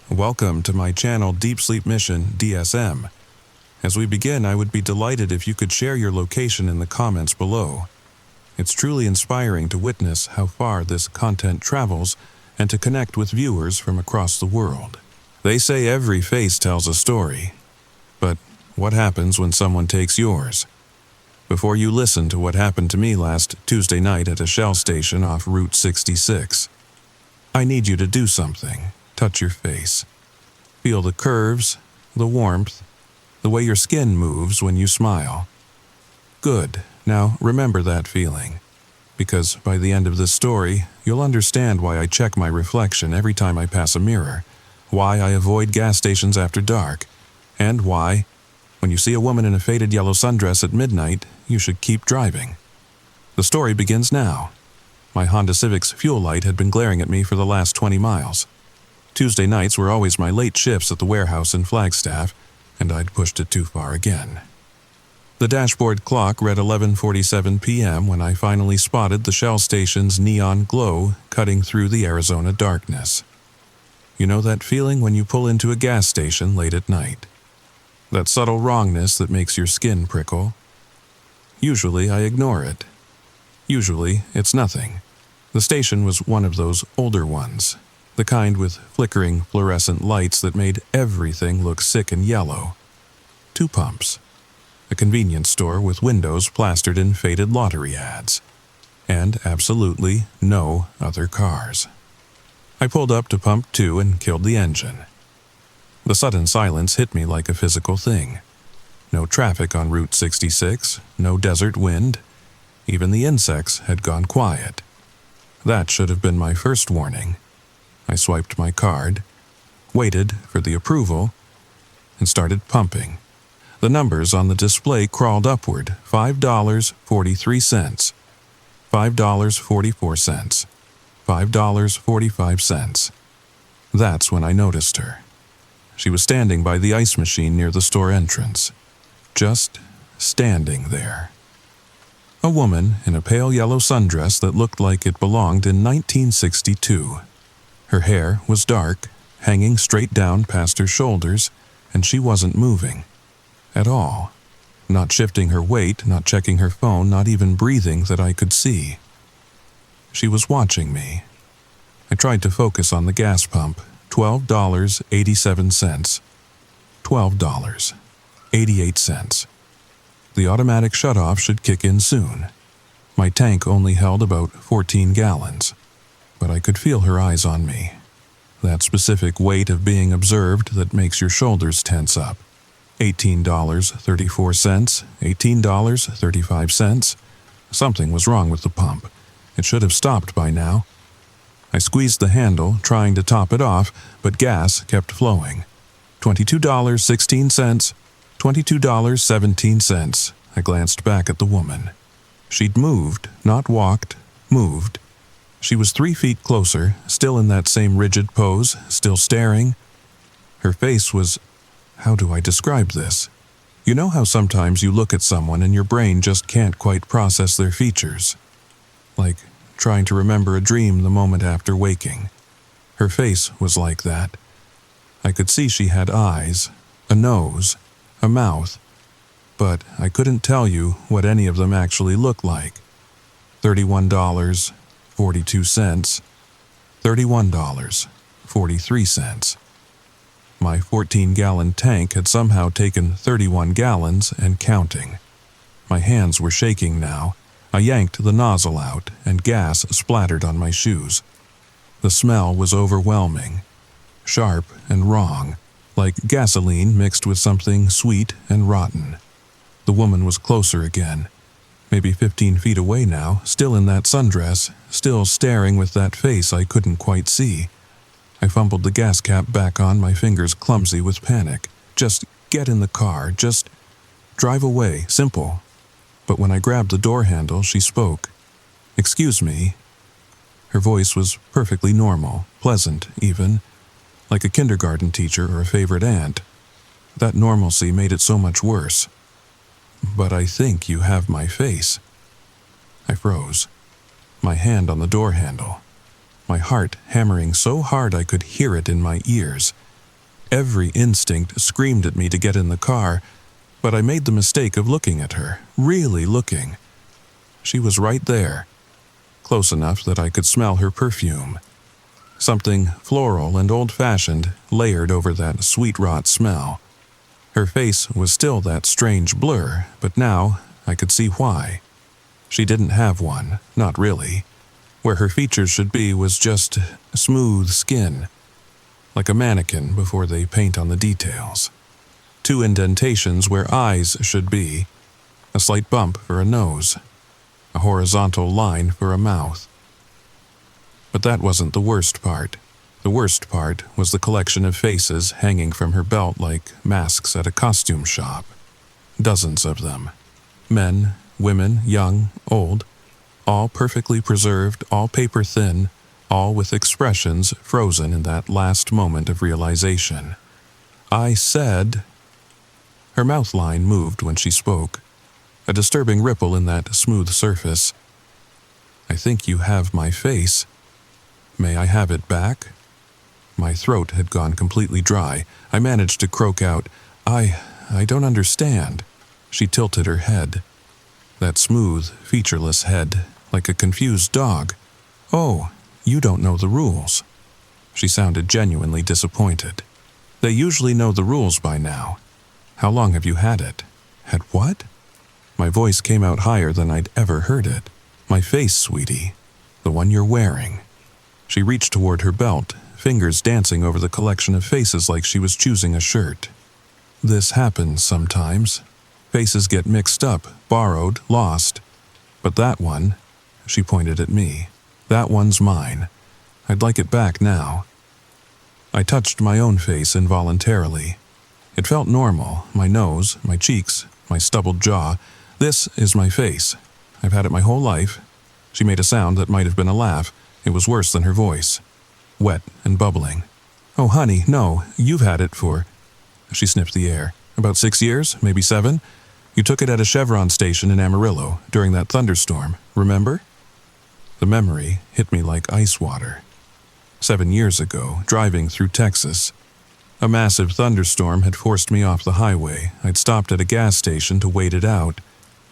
Welcome to my Channel Deep Sleep Mission-DSM. As we begin, I would be delighted if you could share your location in the comments below. It's truly inspiring to witness how far this content travels and to connect with viewers from across the world. They say every face tells a story, but what happens when someone takes yours? Before you listen to what happened to me last Tuesday night at a Shell station off Route 66, I need you to do something. Touch your face. Feel the curves, the warmth, the way your skin moves when you smile. Good. Now remember that feeling, because by the end of this story, you'll understand why I check my reflection every time I pass a mirror, why I avoid gas stations after dark, and why, when you see a woman in a faded yellow sundress at midnight, you should keep driving. The story begins now. My Honda Civic's fuel light had been glaring at me for the last 20 miles. Tuesday nights were always my late shifts at the warehouse in Flagstaff, and I'd pushed it too far again. The dashboard clock read 11:47 p.m. when I finally spotted the Shell station's neon glow cutting through the Arizona darkness. You know that feeling when you pull into a gas station late at night? That subtle wrongness that makes your skin prickle? Usually I ignore it. Usually it's nothing. The station was one of those older ones. The kind with flickering fluorescent lights that made everything look sick and yellow. 2 pumps. A convenience store with windows plastered in faded lottery ads. And absolutely no other cars. I pulled up to pump 2 and killed the engine. The sudden silence hit me like a physical thing. No traffic on Route 66, no desert wind. Even the insects had gone quiet. That should have been my first warning. I swiped my card, waited for the approval, and started pumping. The numbers on the display crawled upward. $5.43, $5.44, $5.45. That's when I noticed her. She was standing by the ice machine near the store entrance. Just standing there. A woman in a pale yellow sundress that looked like it belonged in 1962. Her hair was dark, hanging straight down past her shoulders, and she wasn't moving. At all. Not shifting her weight, not checking her phone, not even breathing that I could see. She was watching me. I tried to focus on the gas pump. $12.87. $12.88. The automatic shutoff should kick in soon. My tank only held about 14 gallons. But I could feel her eyes on me. That specific weight of being observed that makes your shoulders tense up. $18.34, $18.35. Something was wrong with the pump. It should have stopped by now. I squeezed the handle, trying to top it off, but gas kept flowing. $22.16, $22.17. I glanced back at the woman. She'd moved, not walked, moved. She was 3 feet closer, still in that same rigid pose, still staring. Her face was... how do I describe this? You know how sometimes you look at someone and your brain just can't quite process their features? Like trying to remember a dream the moment after waking. Her face was like that. I could see she had eyes, a nose, a mouth, but I couldn't tell you what any of them actually looked like. $31.42, $31.43. My 14-gallon tank had somehow taken 31 gallons and counting. My hands were shaking now. I yanked the nozzle out, and gas splattered on my shoes. The smell was overwhelming, sharp and wrong, like gasoline mixed with something sweet and rotten. The woman was closer again. Maybe 15 feet away now, still in that sundress, still staring with that face I couldn't quite see. I fumbled the gas cap back on, my fingers clumsy with panic. Just get in the car, just drive away, simple. But when I grabbed the door handle, she spoke. "Excuse me." Her voice was perfectly normal, pleasant even, like a kindergarten teacher or a favorite aunt. That normalcy made it so much worse. "But I think you have my face." I froze, my hand on the door handle, my heart hammering so hard I could hear it in my ears. Every instinct screamed at me to get in the car, but I made the mistake of looking at her, really looking. She was right there, close enough that I could smell her perfume. Something floral and old-fashioned layered over that sweet rot smell. Her face was still that strange blur, but now I could see why. She didn't have one, not really. Where her features should be was just smooth skin, like a mannequin before they paint on the details. 2 indentations where eyes should be, a slight bump for a nose, a horizontal line for a mouth. But that wasn't the worst part. The worst part was the collection of faces hanging from her belt like masks at a costume shop. Dozens of them. Men, women, young, old, all perfectly preserved, all paper thin, all with expressions frozen in that last moment of realization. I said... Her mouth line moved when she spoke, a disturbing ripple in that smooth surface. I think you have my face. May I have it back? My throat had gone completely dry. I managed to croak out, I don't understand. She tilted her head. That smooth, featureless head, like a confused dog. Oh, you don't know the rules. She sounded genuinely disappointed. They usually know the rules by now. How long have you had it? Had what? My voice came out higher than I'd ever heard it. My face, sweetie. The one you're wearing. She reached toward her belt, fingers dancing over the collection of faces like she was choosing a shirt. This happens sometimes. Faces get mixed up, borrowed, lost. But that one, she pointed at me, that one's mine. I'd like it back now. I touched my own face involuntarily. It felt normal, my nose, my cheeks, my stubbled jaw. This is my face. I've had it my whole life. She made a sound that might have been a laugh. It was worse than her voice. Wet and bubbling. Oh, honey, no, you've had it for... She sniffed the air. About 6 years, maybe 7. You took it at a Chevron station in Amarillo during that thunderstorm, remember? The memory hit me like ice water. 7 years ago, driving through Texas. A massive thunderstorm had forced me off the highway. I'd stopped at a gas station to wait it out.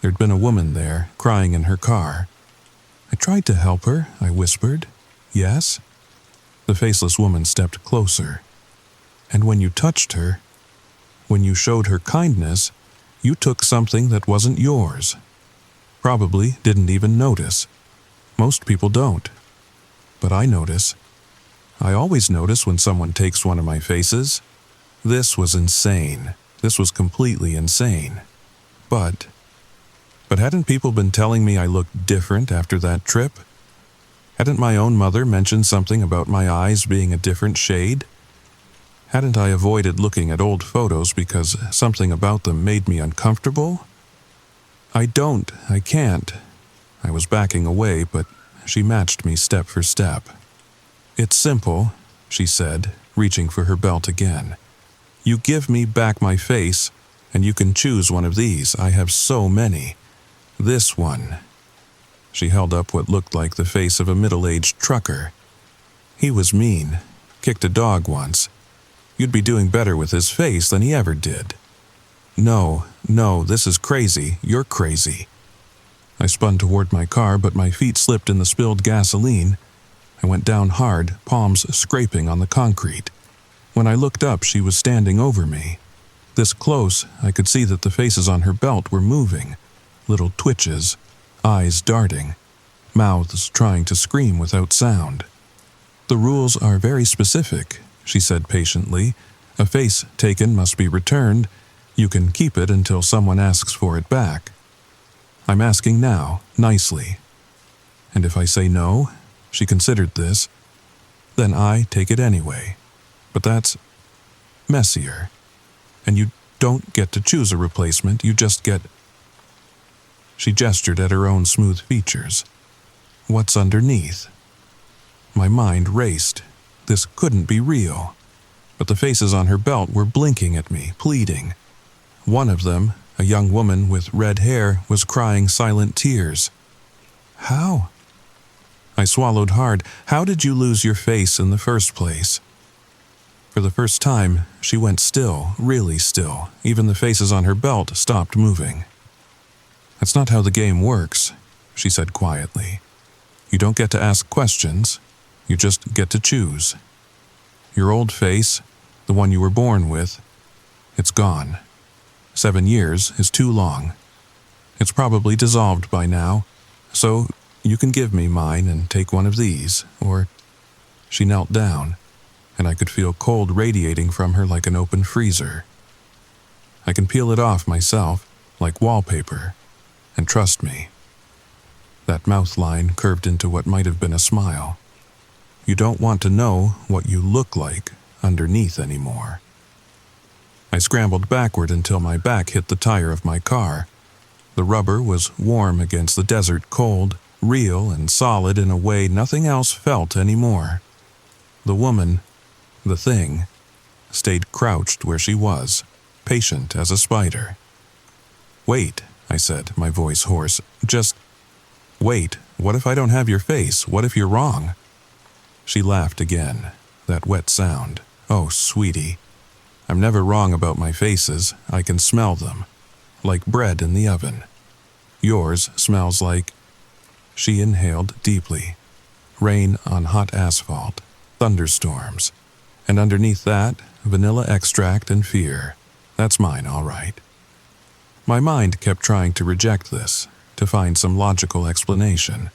There'd been a woman there, crying in her car. I tried to help her, I whispered. Yes? The faceless woman stepped closer. And when you touched her, when you showed her kindness, you took something that wasn't yours. Probably didn't even notice. Most people don't. But I notice. I always notice when someone takes one of my faces. This was insane. This was completely insane. But hadn't people been telling me I looked different after that trip? Hadn't my own mother mentioned something about my eyes being a different shade? Hadn't I avoided looking at old photos because something about them made me uncomfortable? I can't. I was backing away, but she matched me step for step. It's simple, she said, reaching for her belt again. You give me back my face, and you can choose one of these. I have so many. This one. She held up what looked like the face of a middle-aged trucker. He was mean. Kicked a dog once. You'd be doing better with his face than he ever did. No, this is crazy. You're crazy. I spun toward my car, but my feet slipped in the spilled gasoline. I went down hard, palms scraping on the concrete. When I looked up, she was standing over me. This close, I could see that the faces on her belt were moving. Little twitches, eyes darting, mouths trying to scream without sound. The rules are very specific, she said patiently. A face taken must be returned. You can keep it until someone asks for it back. I'm asking now, nicely. And if I say no, she considered this, then I take it anyway. But that's messier. And you don't get to choose a replacement, you just get... She gestured at her own smooth features. What's underneath? My mind raced. This couldn't be real. But the faces on her belt were blinking at me, pleading. One of them, a young woman with red hair, was crying silent tears. How? I swallowed hard. How did you lose your face in the first place? For the first time, she went still, really still. Even the faces on her belt stopped moving. "That's not how the game works," she said quietly. "You don't get to ask questions. You just get to choose. Your old face, the one you were born with, it's gone. 7 years is too long. It's probably dissolved by now, so you can give me mine and take one of these, or..." She knelt down, and I could feel cold radiating from her like an open freezer. "I can peel it off myself, like wallpaper, and trust me." That mouth line curved into what might have been a smile. "You don't want to know what you look like underneath anymore." I scrambled backward until my back hit the tire of my car. The rubber was warm against the desert cold, real and solid in a way nothing else felt anymore. The woman, the thing, stayed crouched where she was, patient as a spider. "Wait," I said, my voice hoarse. "Just wait. What if I don't have your face? What if you're wrong?" She laughed again, that wet sound. "Oh, sweetie, I'm never wrong about my faces. I can smell them, like bread in the oven. Yours smells like..." She inhaled deeply. Rain on hot asphalt, thunderstorms, and underneath that, vanilla extract and fear. That's mine, all right. My mind kept trying to reject this, to find some logical explanation.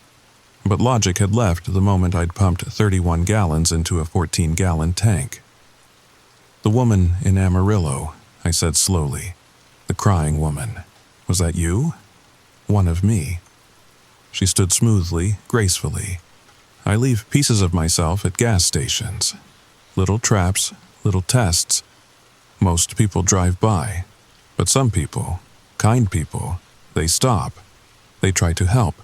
But logic had left the moment I'd pumped 31 gallons into a 14-gallon tank. "The woman in Amarillo," I said slowly. "The crying woman. Was that you? One of me." She stood smoothly, gracefully. "I leave pieces of myself at gas stations. Little traps, little tests. Most people drive by. But some people, kind people, they stop. They try to help.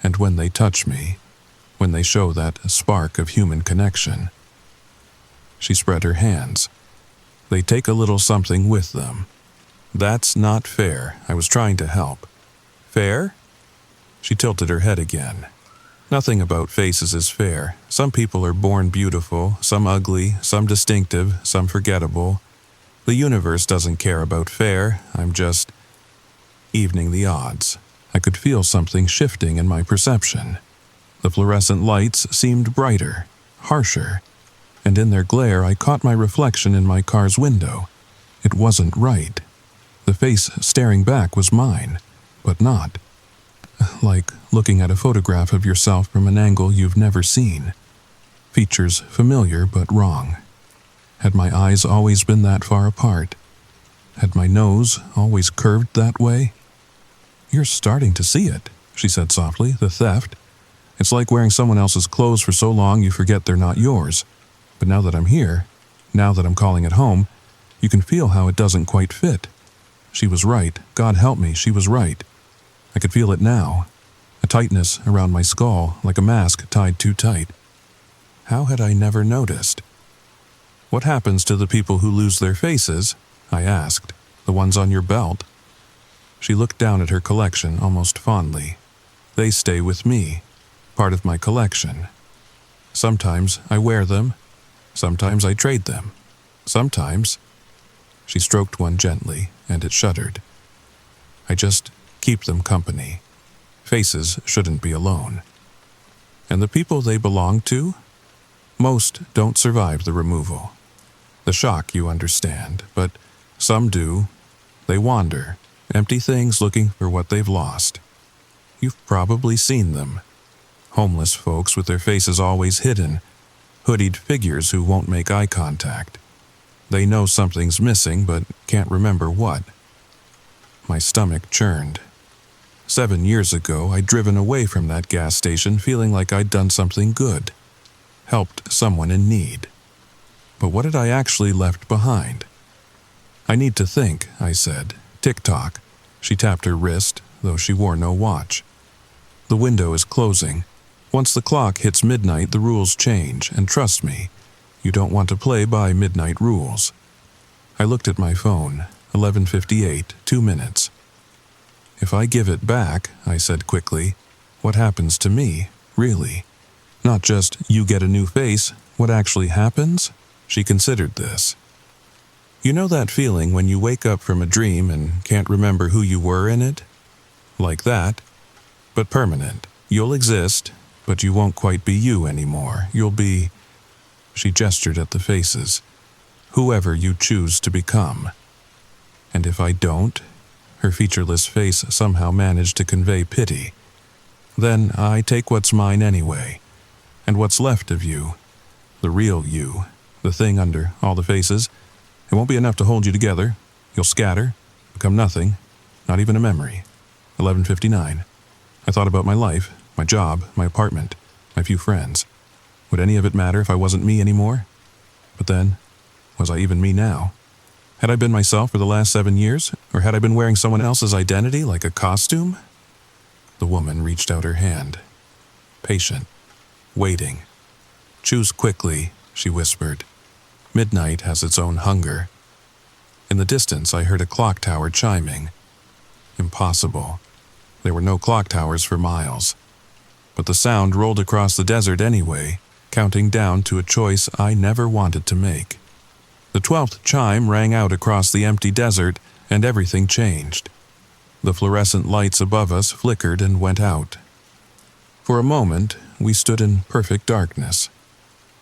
And when they touch me, when they show that spark of human connection..." She spread her hands. "They take a little something with them. That's not fair. I was trying to help." "Fair?" She tilted her head again. "Nothing about faces is fair. Some people are born beautiful, some ugly, some distinctive, some forgettable. The universe doesn't care about fair. I'm just evening the odds." I could feel something shifting in my perception. The fluorescent lights seemed brighter, harsher, and in their glare I caught my reflection in my car's window. It wasn't right. The face staring back was mine, but not. Like looking at a photograph of yourself from an angle you've never seen. Features familiar but wrong. Had my eyes always been that far apart? Had my nose always curved that way? "You're starting to see it," she said softly. "The theft. It's like wearing someone else's clothes for so long you forget they're not yours. But now that I'm here, now that I'm calling it home, you can feel how it doesn't quite fit." She was right. God help me, she was right. I could feel it now. A tightness around my skull, like a mask tied too tight. How had I never noticed? "What happens to the people who lose their faces?" I asked. "The ones on your belt?" She looked down at her collection almost fondly. "They stay with me, part of my collection. Sometimes I wear them, sometimes I trade them, sometimes..." She stroked one gently, and it shuddered. "I just keep them company. Faces shouldn't be alone." "And the people they belong to?" "Most don't survive the removal. The shock, you understand, but some do. They wander, empty things looking for what they've lost. You've probably seen them. Homeless folks with their faces always hidden, hoodied figures who won't make eye contact. They know something's missing but can't remember what." My stomach churned. 7 years ago, I'd driven away from that gas station feeling like I'd done something good, helped someone in need. But what had I actually left behind? "I need to think," I said. "Tick-tock." She tapped her wrist, though she wore no watch. "The window is closing. Once the clock hits midnight, the rules change, and trust me, you don't want to play by midnight rules." I looked at my phone. 11:58, 2 minutes. "If I give it back," I said quickly, "what happens to me, really? Not just you get a new face, what actually happens?" She considered this. You know that feeling when you wake up from a dream and can't remember who you were in it? Like that, but permanent. You'll exist, but you won't quite be you anymore. You'll be, she gestured at the faces, whoever you choose to become. And if I don't, her featureless face somehow managed to convey pity, then I take what's mine anyway, and what's left of you, the real you, the thing under all the faces, it won't be enough to hold you together. You'll scatter, become nothing, not even a memory. 11:59. I thought about my life, my job, my apartment, my few friends. Would any of it matter if I wasn't me anymore? But then, was I even me now? Had I been myself for the last 7 years, or had I been wearing someone else's identity like a costume? The woman reached out her hand. Patient. Waiting. Choose quickly, she whispered. Midnight has its own hunger. In the distance, I heard a clock tower chiming. Impossible. There were no clock towers for miles. But the sound rolled across the desert anyway, counting down to a choice I never wanted to make. The 12th chime rang out across the empty desert, and everything changed. The fluorescent lights above us flickered and went out. For a moment, we stood in perfect darkness.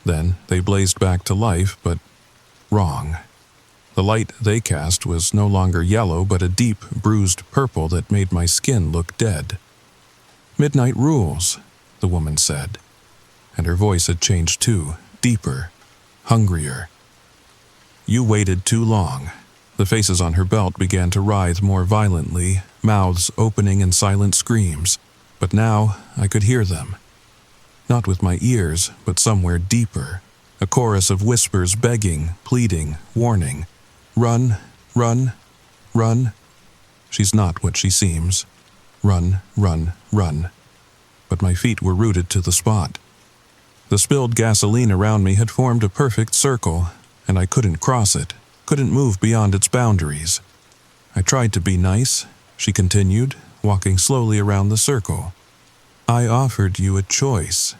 Then they blazed back to life, but wrong. The light they cast was no longer yellow, but a deep, bruised purple that made my skin look dead. Midnight rules, the woman said, and her voice had changed too, deeper, hungrier. You waited too long. The faces on her belt began to writhe more violently, mouths opening in silent screams, but now I could hear them. Not with my ears, but somewhere deeper. A chorus of whispers begging, pleading, warning. Run, run, run. She's not what she seems. Run, run, run. But my feet were rooted to the spot. The spilled gasoline around me had formed a perfect circle, and I couldn't cross it, couldn't move beyond its boundaries. I tried to be nice, she continued, walking slowly around the circle. I offered you a choice,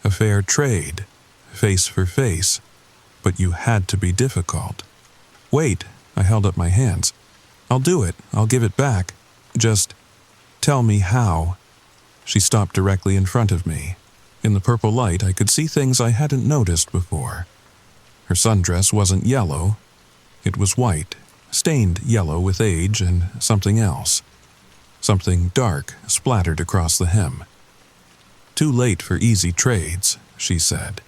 a fair trade, face for face, but you had to be difficult. Wait, I held up my hands. I'll do it, I'll give it back. Just tell me how. She stopped directly in front of me. In the purple light, I could see things I hadn't noticed before. Her sundress wasn't yellow. It was white, stained yellow with age and something else. Something dark splattered across the hem. Too late for easy trades, she said.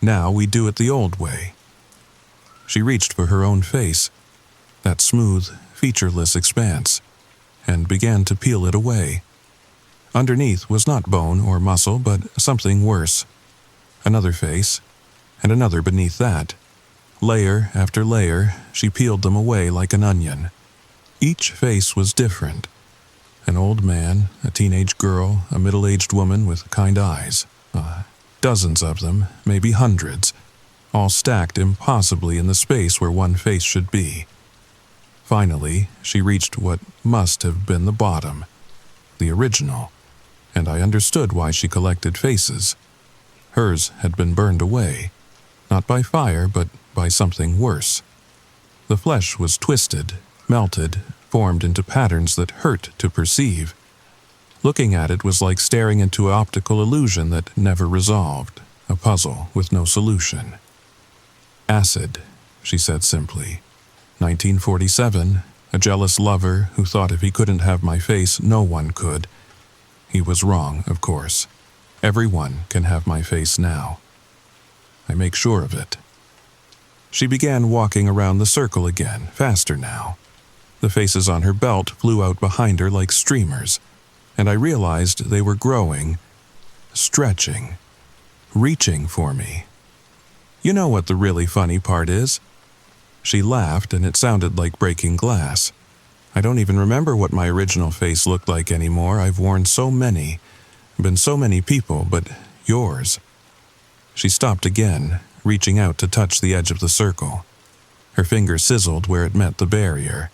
Now we do it the old way. She reached for her own face, that smooth, featureless expanse, and began to peel it away. Underneath was not bone or muscle, but something worse. Another face, and another beneath that. Layer after layer, she peeled them away like an onion. Each face was different. An old man, a teenage girl, a middle-aged woman with kind eyes. Dozens of them, maybe hundreds, all stacked impossibly in the space where one face should be. Finally, she reached what must have been the bottom, the original, and I understood why she collected faces. Hers had been burned away, not by fire, but by something worse. The flesh was twisted, melted, formed into patterns that hurt to perceive. Looking at it was like staring into an optical illusion that never resolved, a puzzle with no solution. Acid, she said simply. 1947, a jealous lover who thought if he couldn't have my face, no one could. He was wrong, of course. Everyone can have my face now. I make sure of it. She began walking around the circle again, faster now. The faces on her belt flew out behind her like streamers, and I realized they were growing, stretching, reaching for me. You know what the really funny part is? She laughed, and it sounded like breaking glass. I don't even remember what my original face looked like anymore. I've worn so many, been so many people, but yours. She stopped again, reaching out to touch the edge of the circle. Her finger sizzled where it met the barrier.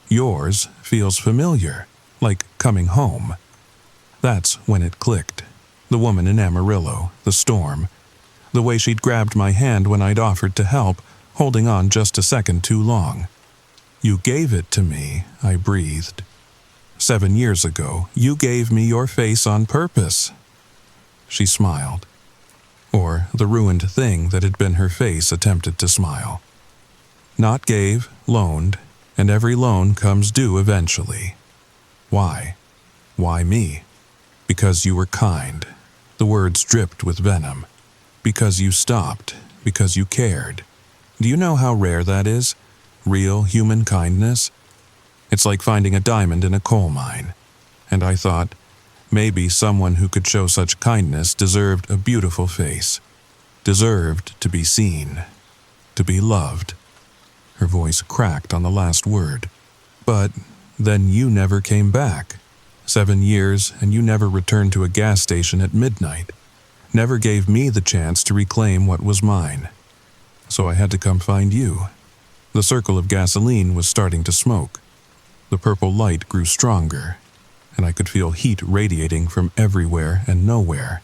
Yours feels familiar, like coming home. That's when it clicked. The woman in Amarillo, the storm. The way she'd grabbed my hand when I'd offered to help, holding on just a second too long. "You gave it to me," I breathed. "7 years ago, you gave me your face on purpose." She smiled. Or the ruined thing that had been her face attempted to smile. "Not gave, loaned, and every loan comes due eventually." "Why? Why me?" "Because you were kind." The words dripped with venom. "Because you stopped. Because you cared. Do you know how rare that is? Real human kindness? It's like finding a diamond in a coal mine. And I thought, maybe someone who could show such kindness deserved a beautiful face. Deserved to be seen. To be loved." Her voice cracked on the last word. "But then you never came back. 7 years, and you never returned to a gas station at midnight. Never gave me the chance to reclaim what was mine. So I had to come find you." The circle of gasoline was starting to smoke. The purple light grew stronger, and I could feel heat radiating from everywhere and nowhere.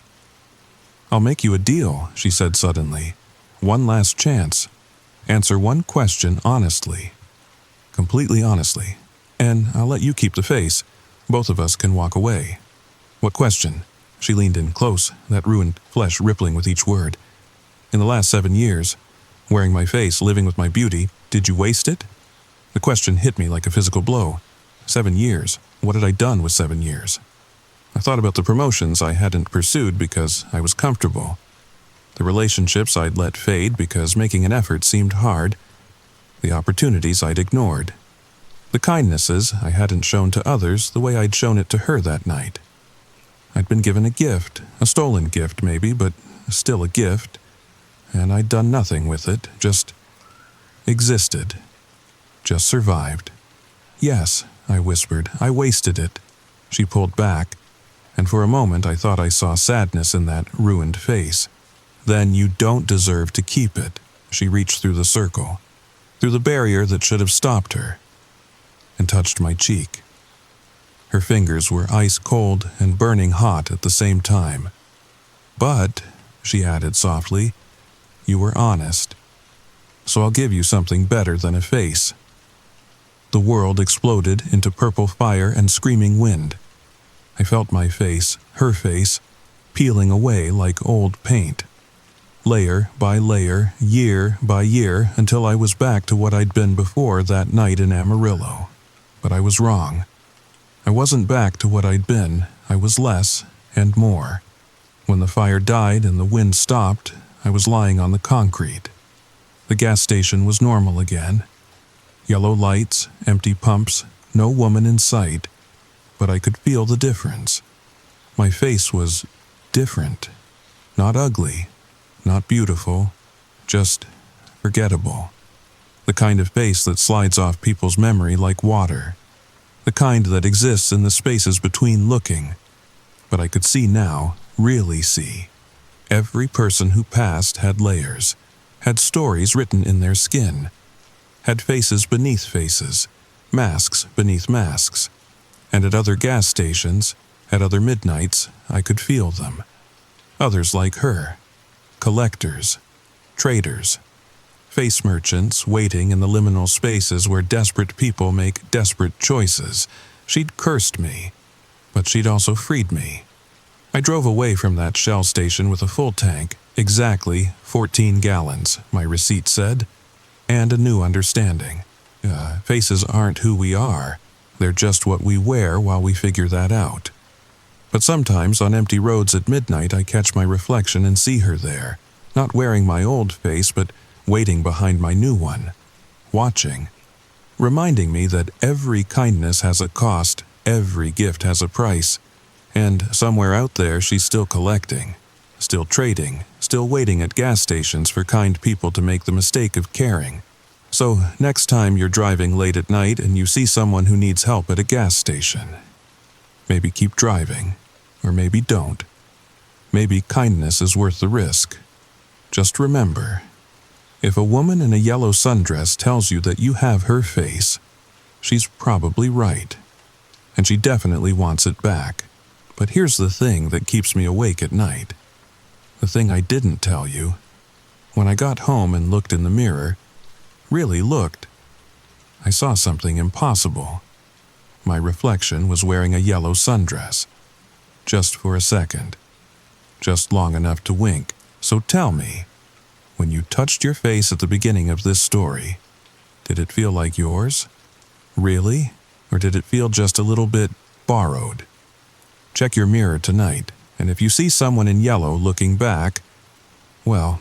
"I'll make you a deal," she said suddenly. "One last chance. Answer one question honestly. Completely honestly. And I'll let you keep the face. Both of us can walk away." "What question?" She leaned in close, that ruined flesh rippling with each word. "In the last 7 years, wearing my face, living with my beauty, did you waste it?" The question hit me like a physical blow. 7 years. What had I done with 7 years? I thought about the promotions I hadn't pursued because I was comfortable. The relationships I'd let fade because making an effort seemed hard. The opportunities I'd ignored. The kindnesses I hadn't shown to others the way I'd shown it to her that night. I'd been given a gift, a stolen gift maybe, but still a gift, and I'd done nothing with it, just existed. Just survived. "Yes," I whispered, "I wasted it." She pulled back, and for a moment I thought I saw sadness in that ruined face. "Then you don't deserve to keep it." She reached through the circle, through the barrier that should have stopped her, and touched my cheek. Her fingers were ice cold and burning hot at the same time. "But," she added softly, "you were honest. So I'll give you something better than a face." The world exploded into purple fire and screaming wind. I felt my face, her face, peeling away like old paint. Layer by layer, year by year, until I was back to what I'd been before that night in Amarillo. But I was wrong. I wasn't back to what I'd been. I was less and more. When the fire died and the wind stopped, I was lying on the concrete. The gas station was normal again. Yellow lights, empty pumps, no woman in sight. But I could feel the difference. My face was different. Not ugly, not beautiful, just forgettable. The kind of face that slides off people's memory like water. The kind that exists in the spaces between looking. But I could see now, really see. Every person who passed had layers, had stories written in their skin, had faces beneath faces, masks beneath masks. And at other gas stations, at other midnights, I could feel them. Others like her. Collectors, traders, face merchants waiting in the liminal spaces where desperate people make desperate choices. She'd cursed me, but she'd also freed me. I drove away from that Shell station with a full tank, exactly 14 gallons, my receipt said, and a new understanding. Faces aren't who we are. They're just what we wear while we figure that out. But sometimes on empty roads at midnight I catch my reflection and see her there, not wearing my old face but waiting behind my new one, watching, reminding me that every kindness has a cost, every gift has a price, and somewhere out there she's still collecting, still trading, still waiting at gas stations for kind people to make the mistake of caring. So next time you're driving late at night and you see someone who needs help at a gas station, maybe keep driving, or maybe don't. Maybe kindness is worth the risk. Just remember, if a woman in a yellow sundress tells you that you have her face, she's probably right. And she definitely wants it back. But here's the thing that keeps me awake at night. the thing I didn't tell you, when I got home and looked in the mirror, really looked, I saw something impossible. My reflection was wearing a yellow sundress. Just for a second. Just long enough to wink. So tell me, when you touched your face at the beginning of this story, did it feel like yours? Really? Or did it feel just a little bit borrowed? Check your mirror tonight, and if you see someone in yellow looking back, well,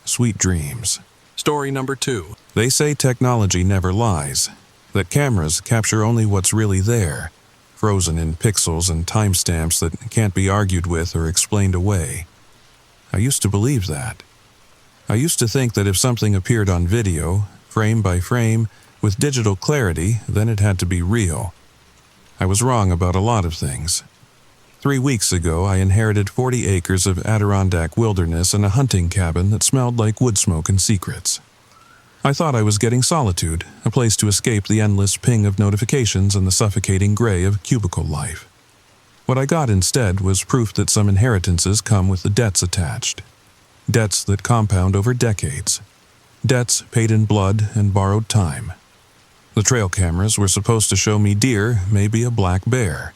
sweet dreams. Story number 2. They say technology never lies, that cameras capture only what's really there, frozen in pixels and timestamps that can't be argued with or explained away. I used to believe that. I used to think that if something appeared on video, frame by frame, with digital clarity, then it had to be real. I was wrong about a lot of things. 3 weeks ago, I inherited 40 acres of Adirondack wilderness and a hunting cabin that smelled like wood smoke and secrets. I thought I was getting solitude, a place to escape the endless ping of notifications and the suffocating gray of cubicle life. What I got instead was proof that some inheritances come with the debts attached. Debts that compound over decades. Debts paid in blood and borrowed time. The trail cameras were supposed to show me deer, maybe a black bear.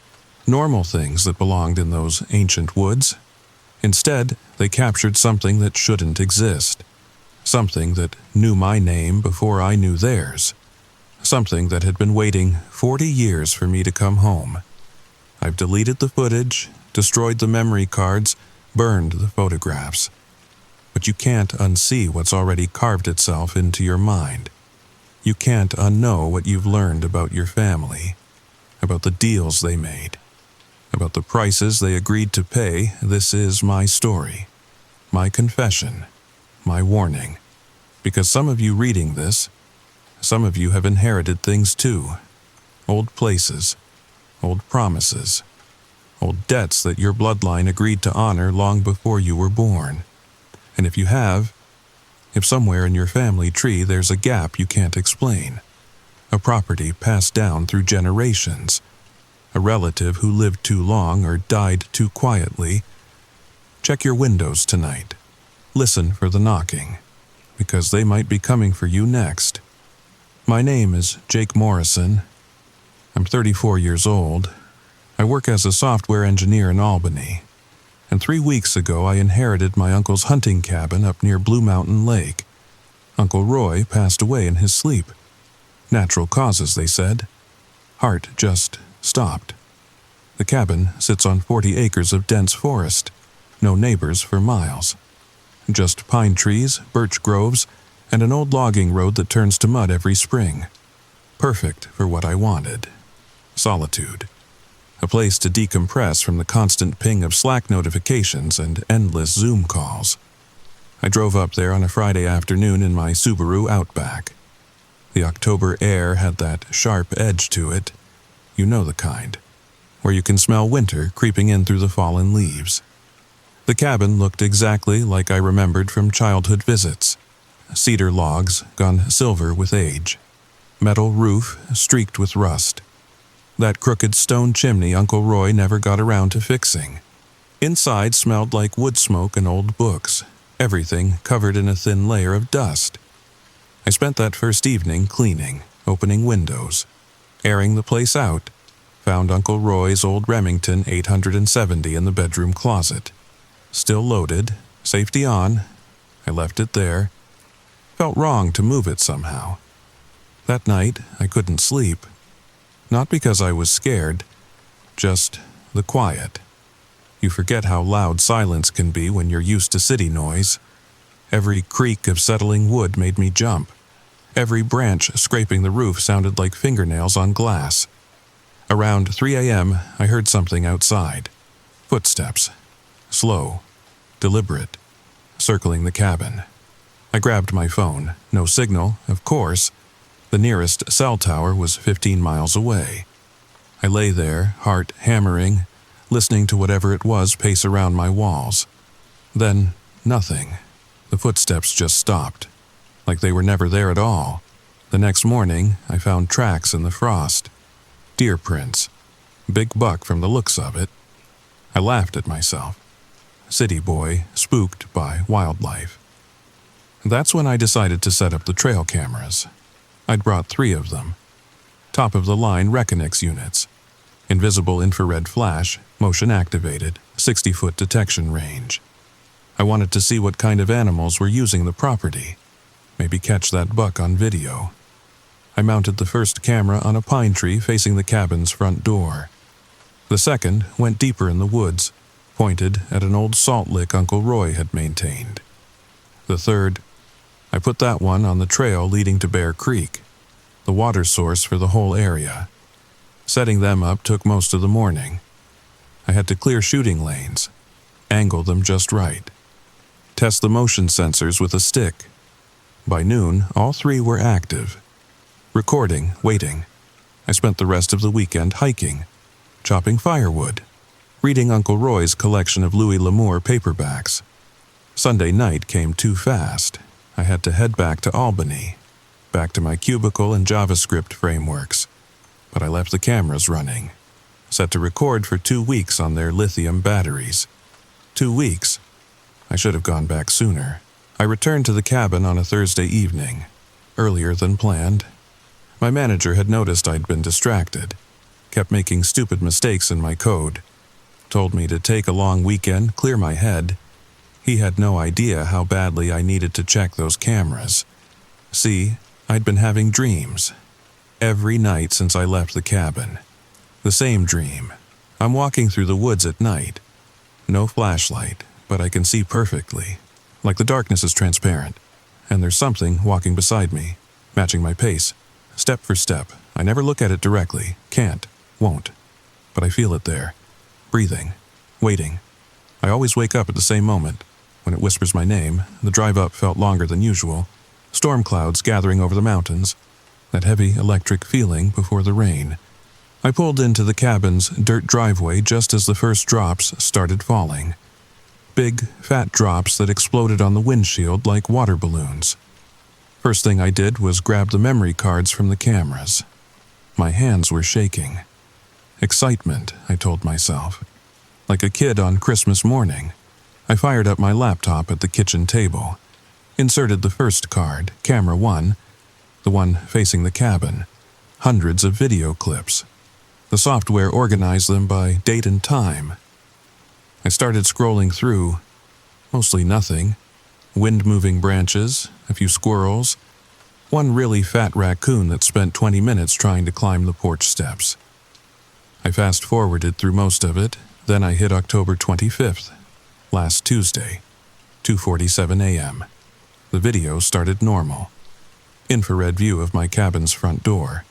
Normal things that belonged in those ancient woods. Instead, they captured something that shouldn't exist. Something that knew my name before I knew theirs. Something that had been waiting 40 years for me to come home. I've deleted the footage, destroyed the memory cards, burned the photographs. But you can't unsee what's already carved itself into your mind. You can't unknow what you've learned about your family, about the deals they made, about the prices they agreed to pay. This is my story, my confession, my warning. Because some of you reading this, some of you have inherited things too. Old places, old promises, old debts that your bloodline agreed to honor long before you were born. And if you have, if somewhere in your family tree there's a gap you can't explain, a property passed down through generations, a relative who lived too long or died too quietly, check your windows tonight. Listen for the knocking, because they might be coming for you next. My name is Jake Morrison. I'm 34 years old. I work as a software engineer in Albany. And 3 weeks ago I inherited my uncle's hunting cabin up near Blue Mountain Lake. Uncle Roy passed away in his sleep. Natural causes, they said. Heart just stopped. The cabin sits on 40 acres of dense forest. No neighbors for miles. Just pine trees, birch groves, and an old logging road that turns to mud every spring. Perfect for what I wanted. Solitude. A place to decompress from the constant ping of Slack notifications and endless Zoom calls. I drove up there on a Friday afternoon in my Subaru Outback. The October air had that sharp edge to it. You know the kind. Where you can smell winter creeping in through the fallen leaves. The cabin looked exactly like I remembered from childhood visits. Cedar logs gone silver with age. Metal roof streaked with rust. That crooked stone chimney Uncle Roy never got around to fixing. Inside smelled like wood smoke and old books, everything covered in a thin layer of dust. I spent that first evening cleaning, opening windows, airing the place out, found Uncle Roy's old Remington 870 in the bedroom closet. Still loaded, safety on. I left it there. Felt wrong to move it somehow. That night, I couldn't sleep. Not because I was scared, just the quiet. You forget how loud silence can be when you're used to city noise. Every creak of settling wood made me jump. Every branch scraping the roof sounded like fingernails on glass. Around 3 a.m., I heard something outside. Footsteps. Slow, deliberate, circling the cabin. I grabbed my phone. No signal, of course. The nearest cell tower was 15 miles away. I lay there, heart hammering, listening to whatever it was pace around my walls. Then, nothing. The footsteps just stopped, like they were never there at all. The next morning, I found tracks in the frost. Deer prints. Big buck from the looks of it. I laughed at myself. city boy, spooked by wildlife. That's when I decided to set up the trail cameras. I'd brought 3 of them. Top-of-the-line Reckonix units. Invisible infrared flash, motion-activated, 60-foot detection range. I wanted to see what kind of animals were using the property. Maybe catch that buck on video. I mounted the first camera on a pine tree facing the cabin's front door. The second went deeper in the woods, pointed at an old salt lick Uncle Roy had maintained. The third, I put that one on the trail leading to Bear Creek, the water source for the whole area. Setting them up took most of the morning. I had to clear shooting lanes, angle them just right, test the motion sensors with a stick. By noon, all 3 were active. Recording, waiting. I spent the rest of the weekend hiking, chopping firewood, reading Uncle Roy's collection of Louis L'Amour paperbacks. Sunday night came too fast. I had to head back to Albany, back to my cubicle and JavaScript frameworks. But I left the cameras running, set to record for 2 weeks on their lithium batteries. 2 weeks. I should have gone back sooner. I returned to the cabin on a Thursday evening, earlier than planned. My manager had noticed I'd been distracted, kept making stupid mistakes in my code, told me to take a long weekend, clear my head. He had no idea how badly I needed to check those cameras. See, I'd been having dreams. Every night since I left the cabin. The same dream. I'm walking through the woods at night. No flashlight, but I can see perfectly. Like the darkness is transparent. And there's something walking beside me, matching my pace, step for step. I never look at it directly. Can't. Won't. But I feel it there. Breathing. Waiting. I always wake up at the same moment. When it whispers my name, the drive up felt longer than usual. Storm clouds gathering over the mountains. That heavy electric feeling before the rain. I pulled into the cabin's dirt driveway just as the first drops started falling. Big, fat drops that exploded on the windshield like water balloons. First thing I did was grab the memory cards from the cameras. My hands were shaking. Excitement, I told myself. Like a kid on Christmas morning. I fired up my laptop at the kitchen table. Inserted the first card, camera 1, the one facing the cabin. Hundreds of video clips. The software organized them by date and time. I started scrolling through. Mostly nothing. Wind-moving branches, a few squirrels, one really fat raccoon that spent 20 minutes trying to climb the porch steps. I fast-forwarded through most of it, then I hit October 25th, last Tuesday, 2:47 a.m. The video started normal. Infrared view of my cabin's front door.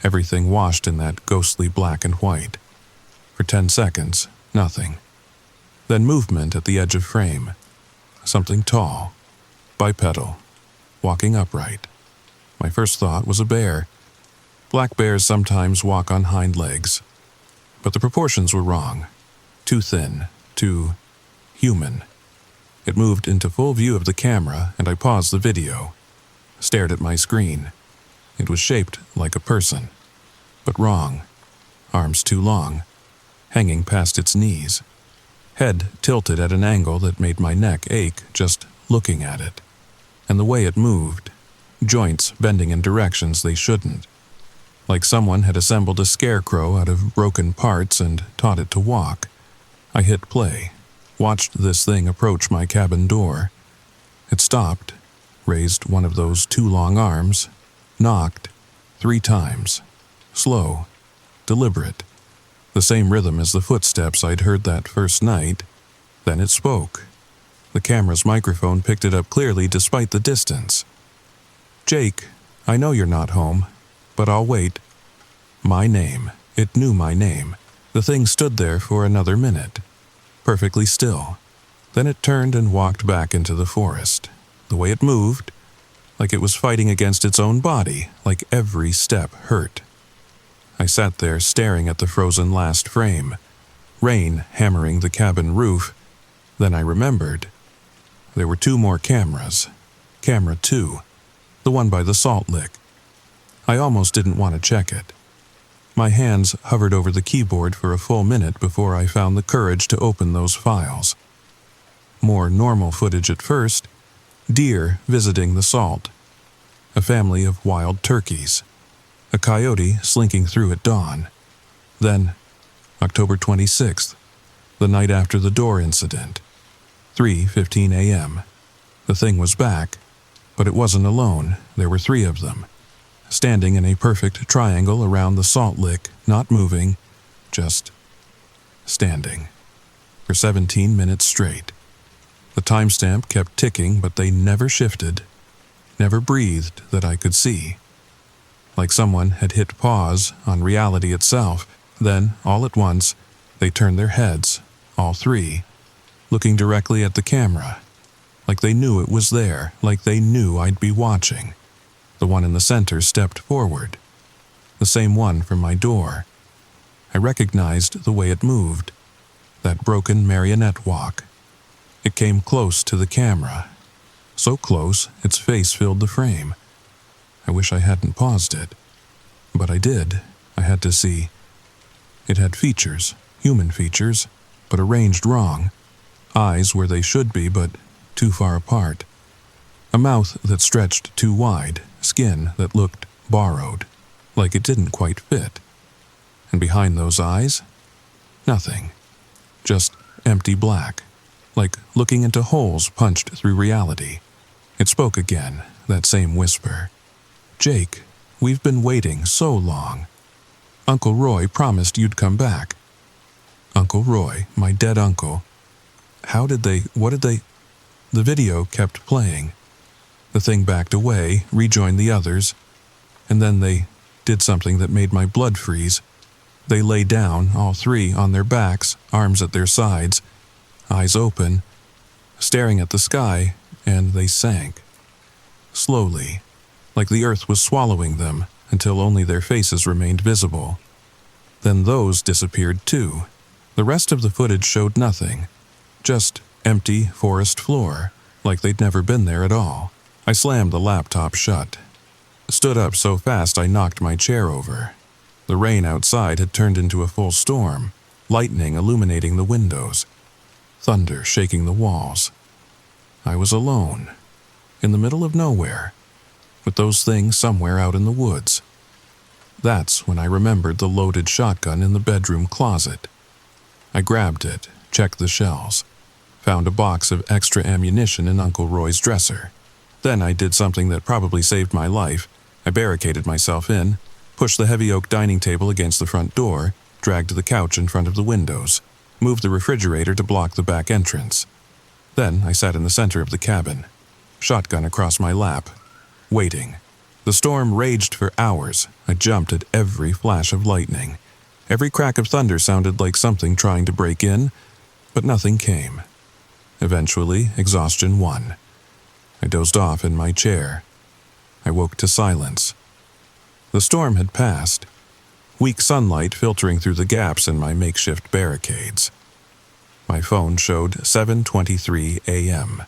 Everything washed in that ghostly black and white. For 10 seconds, nothing. Then movement at the edge of frame. Something tall, bipedal, walking upright. My first thought was a bear. Black bears sometimes walk on hind legs. But the proportions were wrong. Too thin, too human. It moved into full view of the camera, and I paused the video. Stared at my screen. It was shaped like a person, but wrong. Arms too long, hanging past its knees. Head tilted at an angle that made my neck ache just looking at it. And the way it moved, joints bending in directions they shouldn't. Like someone had assembled a scarecrow out of broken parts and taught it to walk. I hit play, watched this thing approach my cabin door. It stopped, raised one of those two long arms, knocked 3 times. Slow, deliberate. The same rhythm as the footsteps I'd heard that first night. Then it spoke. The camera's microphone picked it up clearly despite the distance. "Jake, I know you're not home, but I'll wait." My name. It knew my name. The thing stood there for another minute, perfectly still. Then it turned and walked back into the forest. The way it moved, like it was fighting against its own body, like every step hurt. I sat there staring at the frozen last frame, rain hammering the cabin roof. Then I remembered. There were 2 more cameras. Camera 2, the one by the salt lick. I almost didn't want to check it. My hands hovered over the keyboard for a full minute before I found the courage to open those files. More normal footage at first. Deer visiting the salt. A family of wild turkeys. A coyote slinking through at dawn. Then, October 26th, the night after the door incident. 3:15 a.m. The thing was back, but it wasn't alone. There were 3 of them, standing in a perfect triangle around the salt lick, not moving, just standing. For 17 minutes straight. The timestamp kept ticking, but they never shifted, never breathed that I could see. Like someone had hit pause on reality itself. Then, all at once, they turned their heads, all 3, looking directly at the camera, like they knew it was there, like they knew I'd be watching. The one in the center stepped forward, the same one from my door. I recognized the way it moved, that broken marionette walk. It came close to the camera, so close its face filled the frame. I wish I hadn't paused it, but I did. I had to see. It had features, human features, but arranged wrong. Eyes where they should be, but too far apart. A mouth that stretched too wide, skin that looked borrowed, like it didn't quite fit. And behind those eyes, nothing. Just empty black, like looking into holes punched through reality. It spoke again, that same whisper. "Jake, we've been waiting so long. Uncle Roy promised you'd come back." Uncle Roy, my dead uncle. What did they? The video kept playing. The thing backed away, rejoined the others, and then they did something that made my blood freeze. They lay down, all 3, on their backs, arms at their sides, eyes open, staring at the sky, and they sank. Slowly, like the earth was swallowing them, until only their faces remained visible. Then those disappeared too. The rest of the footage showed nothing, just empty forest floor, like they'd never been there at all. I slammed the laptop shut, stood up so fast I knocked my chair over. The rain outside had turned into a full storm, lightning illuminating the windows, thunder shaking the walls. I was alone, in the middle of nowhere, with those things somewhere out in the woods. That's when I remembered the loaded shotgun in the bedroom closet. I grabbed it, checked the shells, found a box of extra ammunition in Uncle Roy's dresser. Then I did something that probably saved my life. I barricaded myself in, pushed the heavy oak dining table against the front door, dragged the couch in front of the windows, moved the refrigerator to block the back entrance. Then I sat in the center of the cabin, shotgun across my lap, waiting. The storm raged for hours. I jumped at every flash of lightning. Every crack of thunder sounded like something trying to break in, but nothing came. Eventually, exhaustion won. I dozed off in my chair. I woke to silence. The storm had passed, weak sunlight filtering through the gaps in my makeshift barricades. My phone showed 7:23 a.m.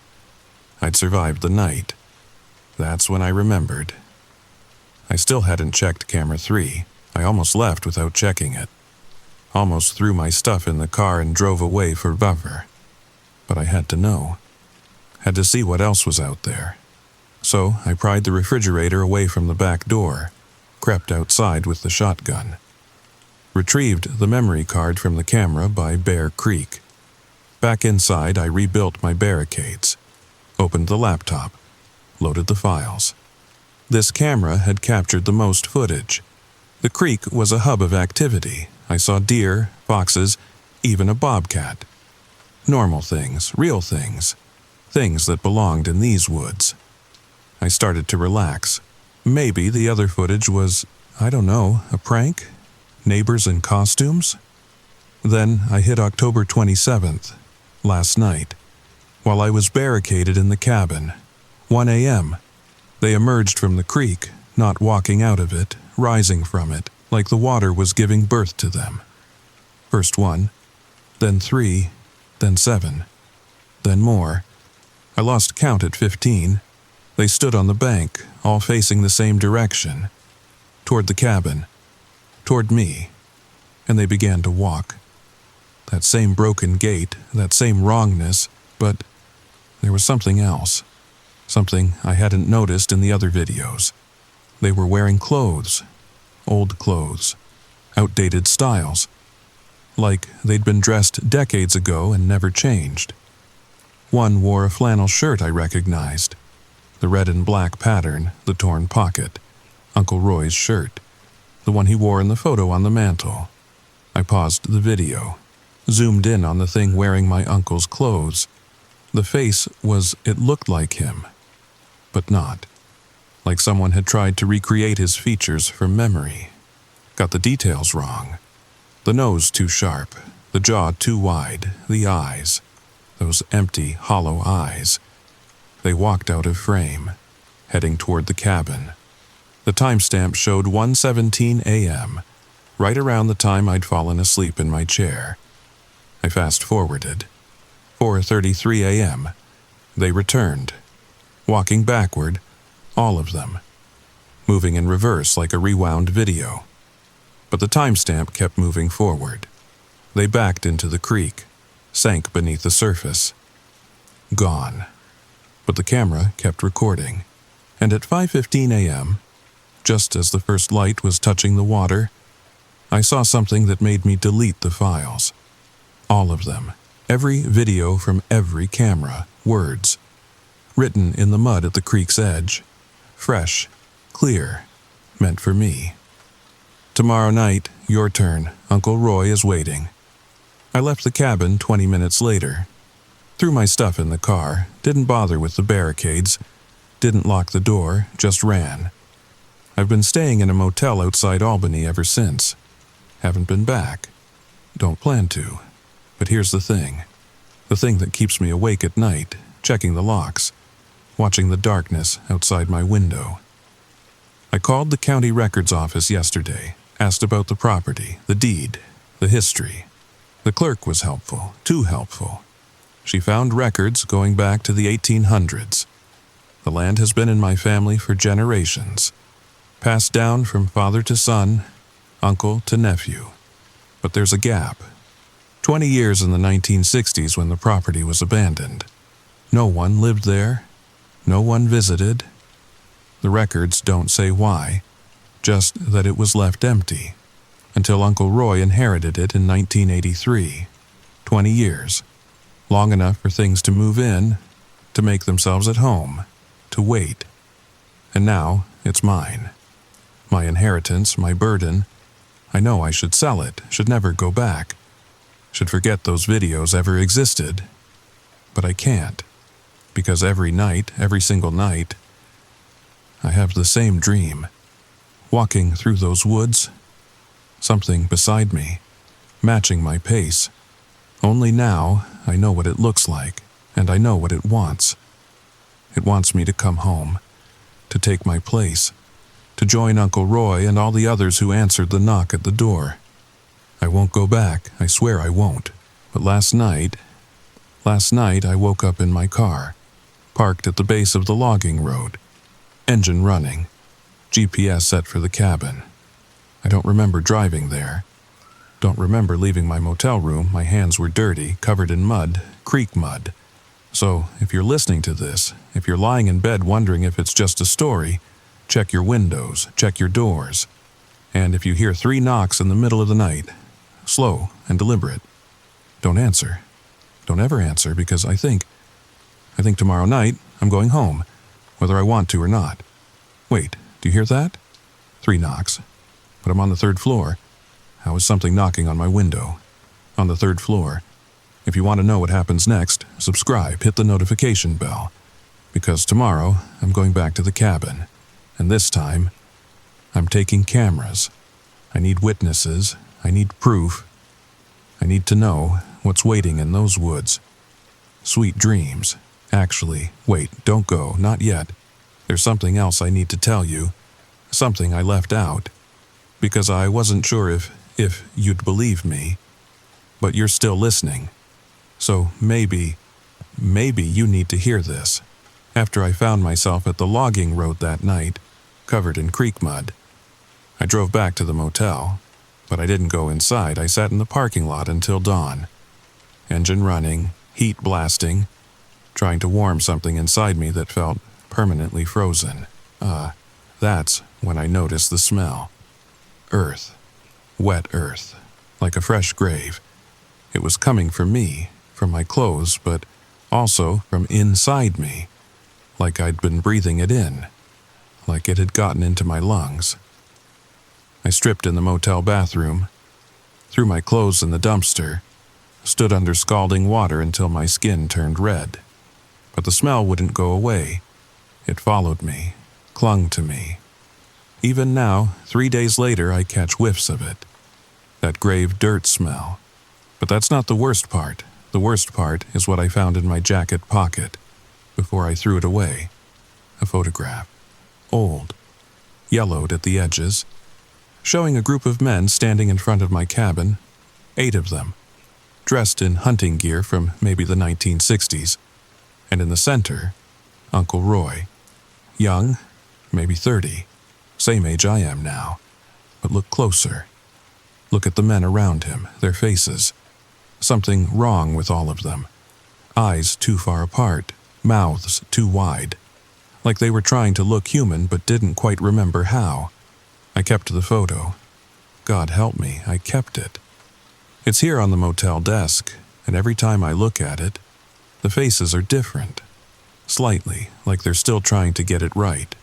I'd survived the night. That's when I remembered. I still hadn't checked camera 3. I almost left without checking it. Almost threw my stuff in the car and drove away for buffer. But I had to know. Had to see what else was out there. So I pried the refrigerator away from the back door, crept outside with the shotgun. Retrieved the memory card from the camera by Bear Creek. Back inside, I rebuilt my barricades, opened the laptop, loaded the files. This camera had captured the most footage. The creek was a hub of activity. I saw deer, foxes, even a bobcat. Normal things, real things, things that belonged in these woods. I started to relax. Maybe the other footage was, I don't know, a prank? Neighbors in costumes? Then I hit October 27th, last night, while I was barricaded in the cabin. 1 a.m. They emerged from the creek, not walking out of it, rising from it, like the water was giving birth to them. First 1, then 3, then 7, then more. I lost count at 15. They stood on the bank, all facing the same direction, toward the cabin, toward me, and they began to walk. That same broken gait, that same wrongness, but there was something else. Something I hadn't noticed in the other videos. They were wearing clothes. Old clothes. Outdated styles. Like they'd been dressed decades ago and never changed. One wore a flannel shirt I recognized. The red and black pattern, the torn pocket. Uncle Roy's shirt. The one he wore in the photo on the mantel. I paused the video. Zoomed in on the thing wearing my uncle's clothes. The face it looked like him. But not. Like someone had tried to recreate his features from memory. Got the details wrong. The nose too sharp, the jaw too wide, the eyes. Those empty, hollow eyes. They walked out of frame, heading toward the cabin. The timestamp showed 1:17 a.m., right around the time I'd fallen asleep in my chair. I fast-forwarded. 4:33 a.m. They returned. Walking backward, all of them. Moving in reverse like a rewound video. But the timestamp kept moving forward. They backed into the creek, sank beneath the surface. Gone. But the camera kept recording. And at 5:15 a.m., just as the first light was touching the water, I saw something that made me delete the files. All of them. Every video from every camera. Words. Written in the mud at the creek's edge. Fresh. Clear. Meant for me. Tomorrow night, your turn. Uncle Roy is waiting. I left the cabin 20 minutes later. Threw my stuff in the car, didn't bother with the barricades, didn't lock the door, just ran. I've been staying in a motel outside Albany ever since. Haven't been back. Don't plan to. But here's the thing that keeps me awake at night, checking the locks, watching the darkness outside my window. I called the county records office yesterday, asked about the property, the deed, the history. The clerk was helpful, too helpful. She found records going back to the 1800s. The land has been in my family for generations, passed down from father to son, uncle to nephew. But there's a gap. 20 years in the 1960s when the property was abandoned. No one lived there. No one visited. The records don't say why, just that it was left empty, until Uncle Roy inherited it in 1983. 20 years. Long enough for things to move in, to make themselves at home, to wait. And now it's mine. My inheritance, my burden. I know I should sell it, should never go back. Should forget those videos ever existed. But I can't, because every night, every single night, I have the same dream. Walking through those woods, something beside me, matching my pace. Only now I know what it looks like, and I know what it wants. It wants me to come home, to take my place, to join Uncle Roy and all the others who answered the knock at the door. I won't go back, I swear I won't. But last night I woke up in my car, parked at the base of the logging road, engine running, GPS set for the cabin. I don't remember driving there. Don't remember leaving my motel room. My hands were dirty, covered in mud, creek mud. So, if you're listening to this, if you're lying in bed wondering if it's just a story, check your windows, check your doors. And if you hear 3 knocks in the middle of the night, slow and deliberate, don't answer. Don't ever answer, because I think tomorrow night I'm going home, whether I want to or not. Wait, do you hear that? 3 knocks. But I'm on the 3rd floor. How is something knocking on my window? On the 3rd floor. If you want to know what happens next, subscribe, hit the notification bell. Because tomorrow I'm going back to the cabin. And this time, I'm taking cameras. I need witnesses. I need proof. I need to know what's waiting in those woods. Sweet dreams. Actually, wait, don't go, not yet. There's something else I need to tell you. Something I left out. Because I wasn't sure if you'd believe me. But you're still listening. So maybe you need to hear this. After I found myself at the logging road that night, covered in creek mud, I drove back to the motel, but I didn't go inside. I sat in the parking lot until dawn. Engine running, heat blasting. trying to warm something inside me that felt permanently frozen. That's when I noticed the smell. Earth. Wet earth. Like a fresh grave. It was coming from me, from my clothes, but also from inside me. Like I'd been breathing it in. Like it had gotten into my lungs. I stripped in the motel bathroom, threw my clothes in the dumpster, stood under scalding water until my skin turned red. But the smell wouldn't go away. It followed me, clung to me. Even now, 3 days later, I catch whiffs of it. That grave dirt smell. But that's not the worst part. The worst part is what I found in my jacket pocket before I threw it away. A photograph. Old. Yellowed at the edges. Showing a group of men standing in front of my cabin. 8 of them. Dressed in hunting gear from maybe the 1960s. And in the center, Uncle Roy. Young, maybe 30. Same age I am now. But look closer. Look at the men around him, their faces. Something wrong with all of them. Eyes too far apart, mouths too wide. Like they were trying to look human but didn't quite remember how. I kept the photo. God help me, I kept it. It's here on the motel desk, and every time I look at it, the faces are different. Slightly, like they're still trying to get it right.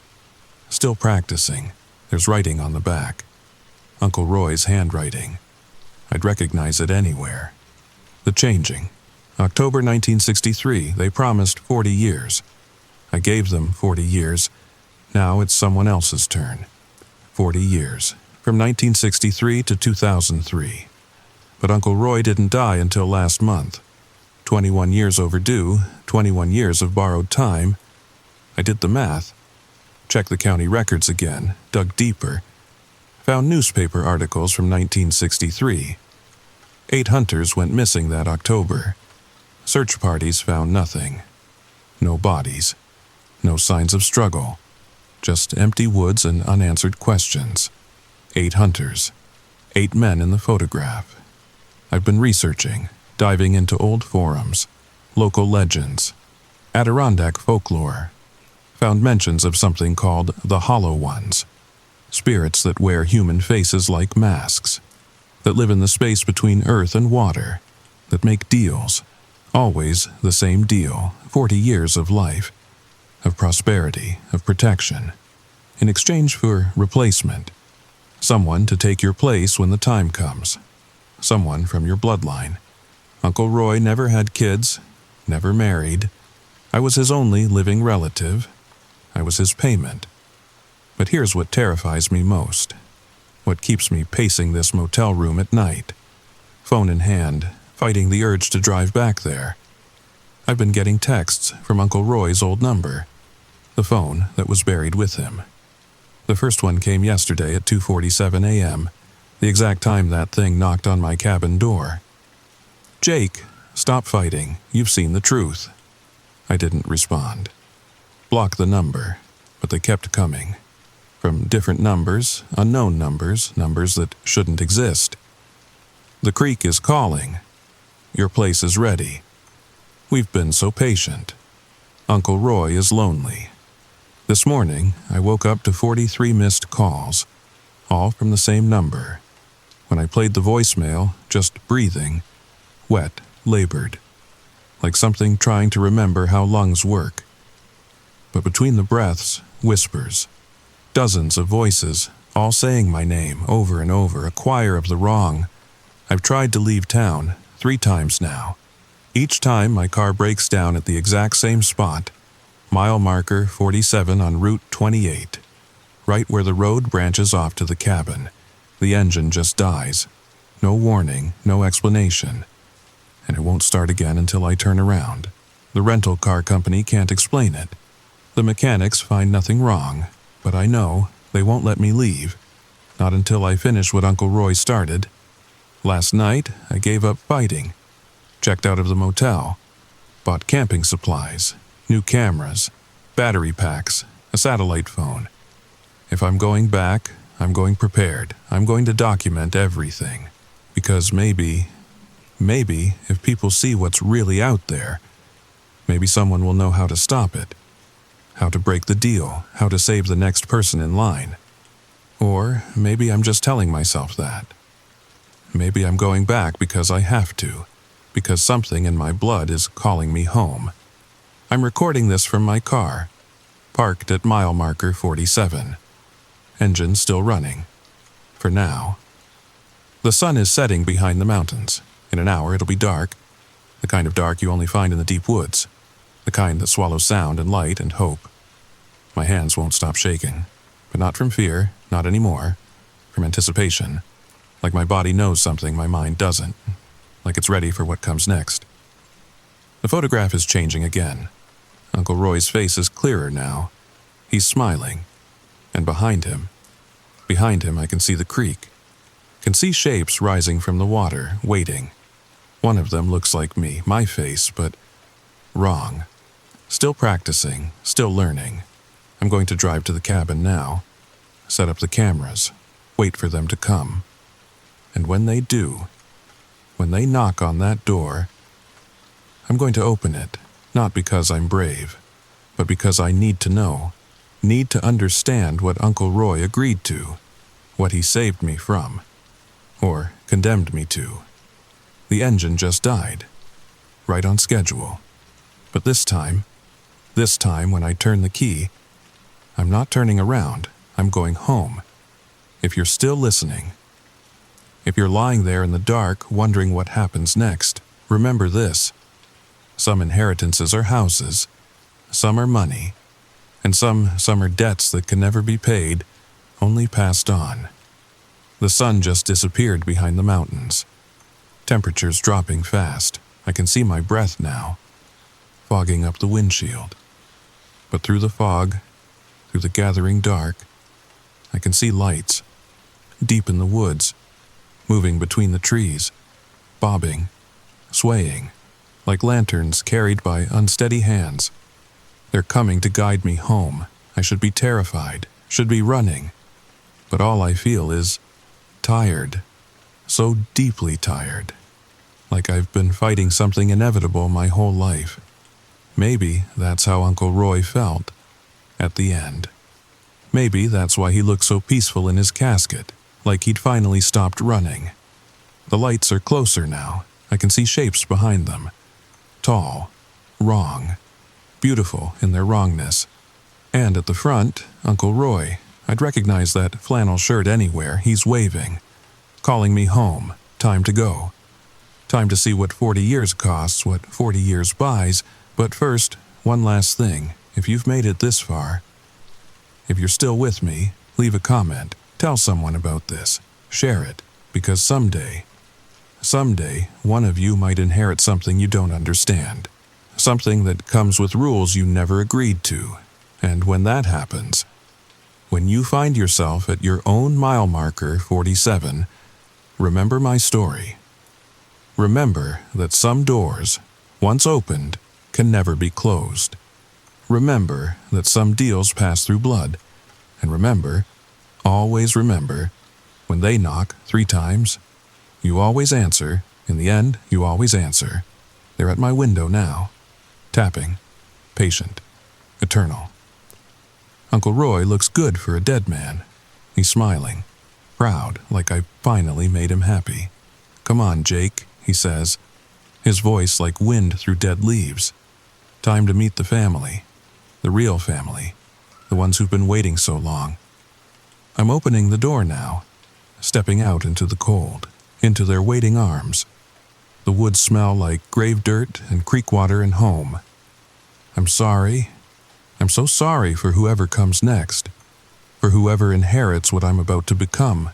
Still practicing. There's writing on the back. Uncle Roy's handwriting. I'd recognize it anywhere. The changing. October 1963, they promised 40 years. I gave them 40 years. Now it's someone else's turn. 40 years. From 1963 to 2003. But Uncle Roy didn't die until last month. 21 years overdue, 21 years of borrowed time. I did the math. Checked the county records again, dug deeper. Found newspaper articles from 1963. 8 hunters went missing that October. Search parties found nothing. No bodies. No signs of struggle. Just empty woods and unanswered questions. 8 hunters. 8 men in the photograph. I've been researching, diving into old forums, local legends, Adirondack folklore. Found mentions of something called the Hollow Ones. Spirits that wear human faces like masks. That live in the space between earth and water. That make deals. Always the same deal. 40 years of life. Of prosperity, of protection. In exchange for replacement. Someone to take your place when the time comes. Someone from your bloodline. Uncle Roy never had kids, never married. I was his only living relative. I was his payment. But here's what terrifies me most. What keeps me pacing this motel room at night. Phone in hand, fighting the urge to drive back there. I've been getting texts from Uncle Roy's old number. The phone that was buried with him. The first one came yesterday at 2:47 a.m., the exact time that thing knocked on my cabin door. "Jake, stop fighting. You've seen the truth." I didn't respond. Blocked the number, but they kept coming. From different numbers, unknown numbers, numbers that shouldn't exist. "The creek is calling. Your place is ready. We've been so patient. Uncle Roy is lonely." This morning, I woke up to 43 missed calls, all from the same number. When I played the voicemail, just breathing, wet, labored, like something trying to remember how lungs work. But between the breaths, whispers. Dozens of voices, all saying my name over and over, a choir of the wrong. I've tried to leave town 3 times now. Each time my car breaks down at the exact same spot, mile marker 47 on Route 28, right where the road branches off to the cabin. The engine just dies. No warning, no explanation. And it won't start again until I turn around. The rental car company can't explain it. The mechanics find nothing wrong, but I know they won't let me leave. Not until I finish what Uncle Roy started. Last night, I gave up fighting. Checked out of the motel. Bought camping supplies, new cameras, battery packs, a satellite phone. If I'm going back, I'm going prepared. I'm going to document everything. Because maybe if people see what's really out there, Maybe someone will know how to stop it, how to break the deal, how to save the next person in line. Or maybe I'm just telling myself that. Maybe I'm going back because I have to, because something in my blood is calling me home. I'm recording this from my car, parked at mile marker 47. Engine still running. For now. The sun is setting behind the mountains. In an hour it'll be dark, the kind of dark you only find in the deep woods, the kind that swallows sound and light and hope. My hands won't stop shaking, but not from fear, not anymore, from anticipation. Like my body knows something my mind doesn't, like it's ready for what comes next. The photograph is changing again. Uncle Roy's face is clearer now. He's smiling. And behind him I can see the creek. Can see shapes rising from the water, waiting. One of them looks like me, my face, but wrong. Still practicing, still learning. I'm going to drive to the cabin now, set up the cameras, wait for them to come. And when they do, when they knock on that door, I'm going to open it, not because I'm brave, but because I need to know, need to understand what Uncle Roy agreed to, what he saved me from, or condemned me to. The engine just died, right on schedule. But this time when I turn the key, I'm not turning around, I'm going home. If you're still listening, if you're lying there in the dark wondering what happens next, remember this. Some inheritances are houses, some are money, and some are debts that can never be paid, only passed on. The sun just disappeared behind the mountains. Temperature's dropping fast. I can see my breath now, fogging up the windshield. But through the fog, through the gathering dark, I can see lights, deep in the woods, moving between the trees, bobbing, swaying, like lanterns carried by unsteady hands. They're coming to guide me home. I should be terrified, should be running. But all I feel is tired, so deeply tired. Like I've been fighting something inevitable my whole life. Maybe that's how Uncle Roy felt at the end. Maybe that's why he looked so peaceful in his casket, like he'd finally stopped running. The lights are closer now. I can see shapes behind them. Tall, wrong, beautiful in their wrongness. And at the front, Uncle Roy. I'd recognize that flannel shirt anywhere. He's waving, calling me home. Time to go. Time to see what 40 years costs, what 40 years buys. But first, one last thing. If you've made it this far, if you're still with me, leave a comment. Tell someone about this. Share it. Because someday, one of you might inherit something you don't understand. Something that comes with rules you never agreed to. And when that happens, when you find yourself at your own mile marker 47, remember my story. Remember that some doors, once opened, can never be closed. Remember that some deals pass through blood. And remember, always remember, when they knock 3 times, you always answer. In the end, you always answer. They're at my window now, tapping, patient, eternal. Uncle Roy looks good for a dead man. He's smiling, proud, like I finally made him happy. Come on, Jake, he says, his voice like wind through dead leaves. Time to meet the family, the real family, the ones who've been waiting so long. I'm opening the door now, stepping out into the cold, into their waiting arms. The woods smell like grave dirt and creek water and home. I'm sorry. I'm so sorry for whoever comes next, for whoever inherits what I'm about to become.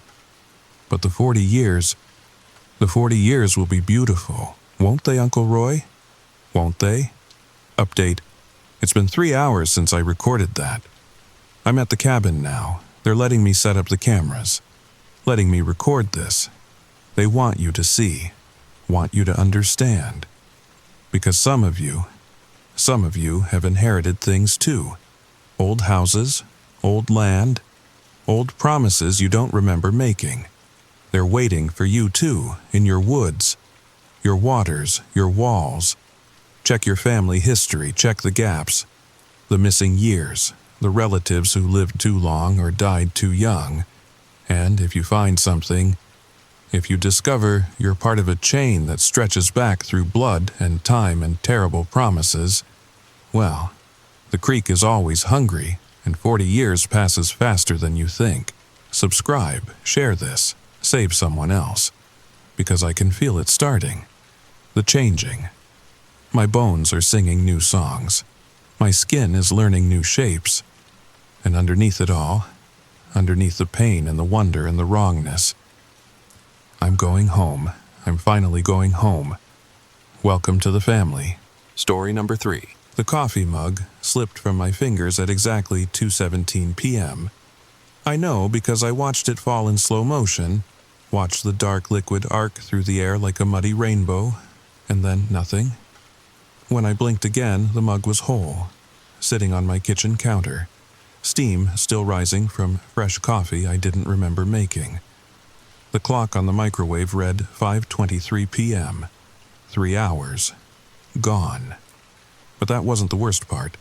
But the 40 years will be beautiful, won't they, Uncle Roy? Won't they? Update. It's been 3 hours since I recorded that. I'm at the cabin now. They're letting me set up the cameras, letting me record this. They want you to see, want you to understand. Because some of you have inherited things too. Old houses, old land, old promises you don't remember making. They're waiting for you too, in your woods, your waters, your walls. Check your family history, check the gaps, the missing years, the relatives who lived too long or died too young. And if you find something, if you discover you're part of a chain that stretches back through blood and time and terrible promises, well, the creek is always hungry, and 40 years passes faster than you think. Subscribe, share this, save someone else, because I can feel it starting, the changing. My bones are singing new songs. My skin is learning new shapes. And underneath it all, underneath the pain and the wonder and the wrongness, I'm going home. I'm finally going home. Welcome to the family. Story number 3. The coffee mug slipped from my fingers at exactly 2:17 p.m. I know because I watched it fall in slow motion, watched the dark liquid arc through the air like a muddy rainbow, and then nothing. When I blinked again, the mug was whole, sitting on my kitchen counter, steam still rising from fresh coffee I didn't remember making. The clock on the microwave read 5:23 p.m. 3 hours. Gone. But that wasn't the worst part.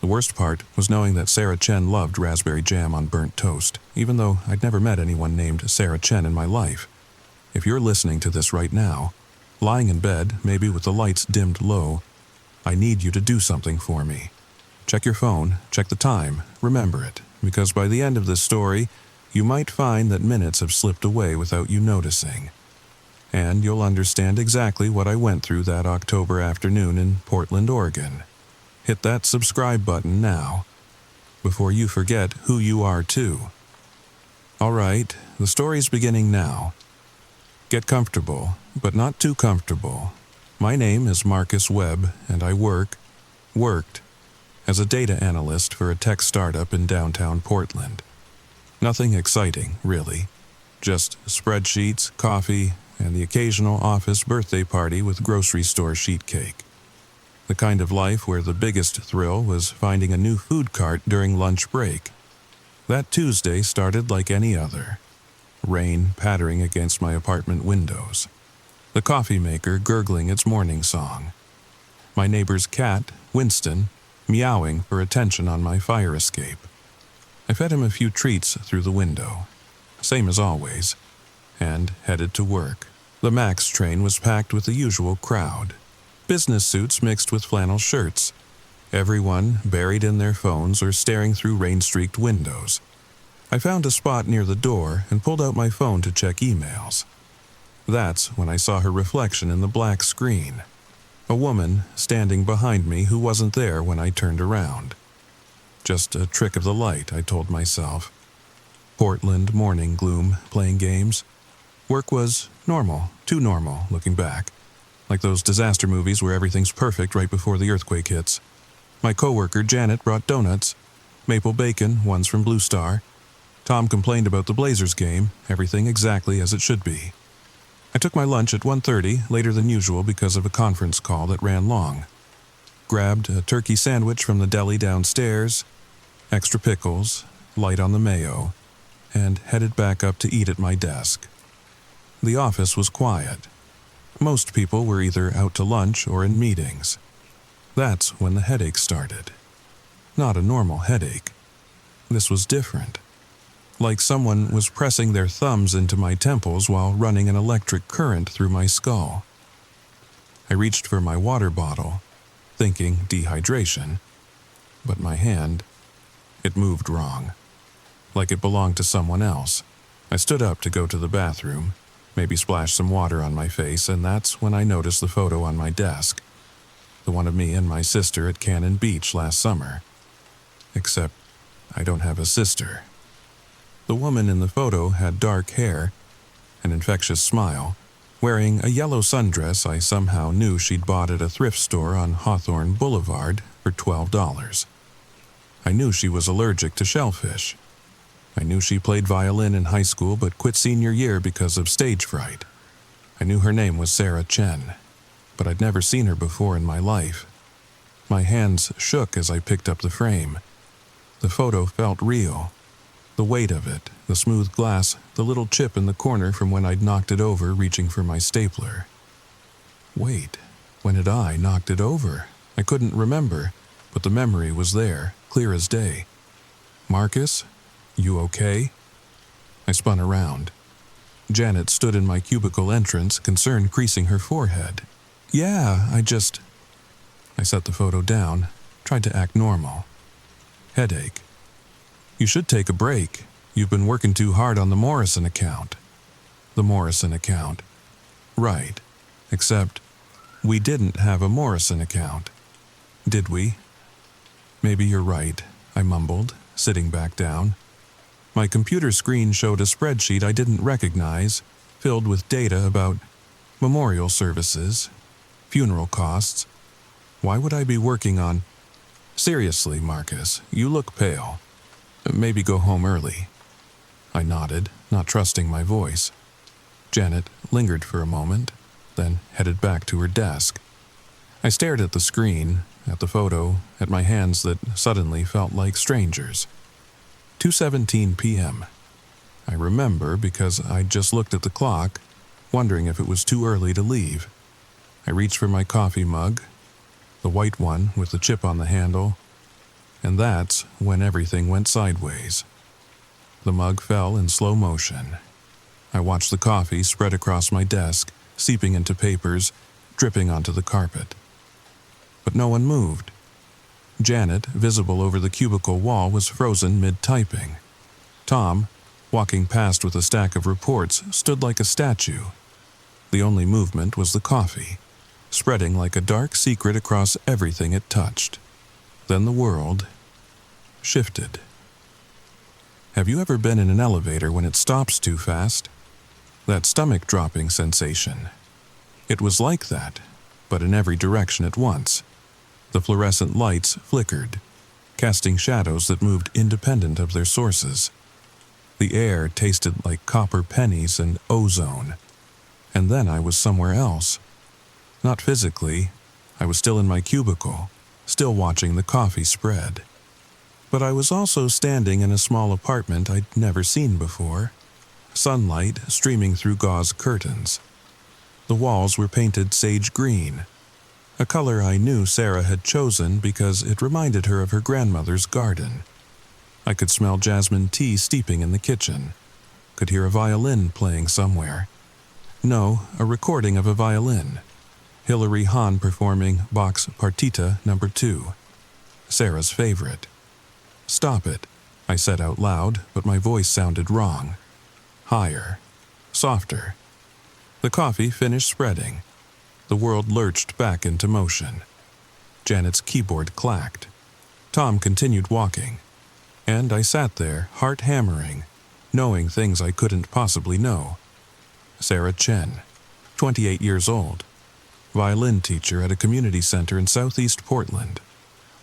The worst part was knowing that Sarah Chen loved raspberry jam on burnt toast, even though I'd never met anyone named Sarah Chen in my life. If you're listening to this right now, lying in bed, maybe with the lights dimmed low, I need you to do something for me. Check your phone, check the time, remember it, because by the end of this story, you might find that minutes have slipped away without you noticing. And you'll understand exactly what I went through that October afternoon in Portland, Oregon. Hit that subscribe button now, before you forget who you are too. All right, the story's beginning now. Get comfortable, but not too comfortable. My name is Marcus Webb, and I worked, as a data analyst for a tech startup in downtown Portland. Nothing exciting, really. Just spreadsheets, coffee, and the occasional office birthday party with grocery store sheet cake. The kind of life where the biggest thrill was finding a new food cart during lunch break. That Tuesday started like any other. Rain pattering against my apartment windows. The coffee maker gurgling its morning song. My neighbor's cat, Winston, meowing for attention on my fire escape. I fed him a few treats through the window, same as always, and headed to work. The Max train was packed with the usual crowd. Business suits mixed with flannel shirts. Everyone buried in their phones or staring through rain-streaked windows. I found a spot near the door and pulled out my phone to check emails. That's when I saw her reflection in the black screen. A woman standing behind me who wasn't there when I turned around. Just a trick of the light, I told myself. Portland morning gloom, playing games. Work was normal, too normal, looking back. Like those disaster movies where everything's perfect right before the earthquake hits. My coworker Janet brought donuts, maple bacon, ones from Blue Star. Tom complained about the Blazers game, everything exactly as it should be. I took my lunch at 1:30, later than usual because of a conference call that ran long. Grabbed a turkey sandwich from the deli downstairs, extra pickles, light on the mayo, and headed back up to eat at my desk. The office was quiet. Most people were either out to lunch or in meetings. That's when the headache started. Not a normal headache. This was different. Like someone was pressing their thumbs into my temples while running an electric current through my skull. I reached for my water bottle, thinking dehydration, but my hand, it moved wrong, like it belonged to someone else. I stood up to go to the bathroom, maybe splash some water on my face, and that's when I noticed the photo on my desk, the one of me and my sister at Cannon Beach last summer. Except I don't have a sister. The woman in the photo had dark hair, an infectious smile, wearing a yellow sundress I somehow knew she'd bought at a thrift store on Hawthorne Boulevard for $12. I knew she was allergic to shellfish. I knew she played violin in high school but quit senior year because of stage fright. I knew her name was Sarah Chen, but I'd never seen her before in my life. My hands shook as I picked up the frame. The photo felt real. The weight of it, the smooth glass, the little chip in the corner from when I'd knocked it over reaching for my stapler. Wait, When had I knocked it over? I couldn't remember, but the memory was there, clear as day. Marcus, you okay? I spun around. Janet stood in my cubicle entrance, concern creasing her forehead. Yeah, I set the photo down, tried to act normal. Headache. You should take a break. You've been working too hard on the Morrison account. The Morrison account. Right. Except, we didn't have a Morrison account. Did we? Maybe you're right, I mumbled, sitting back down. My computer screen showed a spreadsheet I didn't recognize, filled with data about memorial services, funeral costs. Why would I be working on... Seriously, Marcus, you look pale. Maybe go home early. I nodded, not trusting my voice. Janet lingered for a moment, then headed back to her desk. I stared at the screen, at the photo, at my hands that suddenly felt like strangers. 2:17 p.m. I remember because I just looked at the clock, wondering if it was too early to leave. I reached for my coffee mug, the white one with the chip on the handle, and that's when everything went sideways. The mug fell in slow motion. I watched the coffee spread across my desk, seeping into papers, dripping onto the carpet. But no one moved. Janet, visible over the cubicle wall, was frozen mid-typing. Tom, walking past with a stack of reports, stood like a statue. The only movement was the coffee, spreading like a dark secret across everything it touched. Then the world shifted. Have you ever been in an elevator when it stops too fast? That stomach-dropping sensation. It was like that, but in every direction at once. The fluorescent lights flickered, casting shadows that moved independent of their sources. The air tasted like copper pennies and ozone. And then I was somewhere else. Not physically, I was still in my cubicle, still watching the coffee spread. But I was also standing in a small apartment I'd never seen before, sunlight streaming through gauze curtains. The walls were painted sage green, a color I knew Sarah had chosen because it reminded her of her grandmother's garden. I could smell jasmine tea steeping in the kitchen, could hear a violin playing somewhere. No, a recording of a violin. Hilary Hahn performing Bach's Partita No. 2, Sarah's favorite. Stop it, I said out loud, but my voice sounded wrong. Higher, softer. The coffee finished spreading. The world lurched back into motion. Janet's keyboard clacked. Tom continued walking. And I sat there, heart hammering, knowing things I couldn't possibly know. Sarah Chen, 28 years old. Violin teacher at a community center in southeast Portland.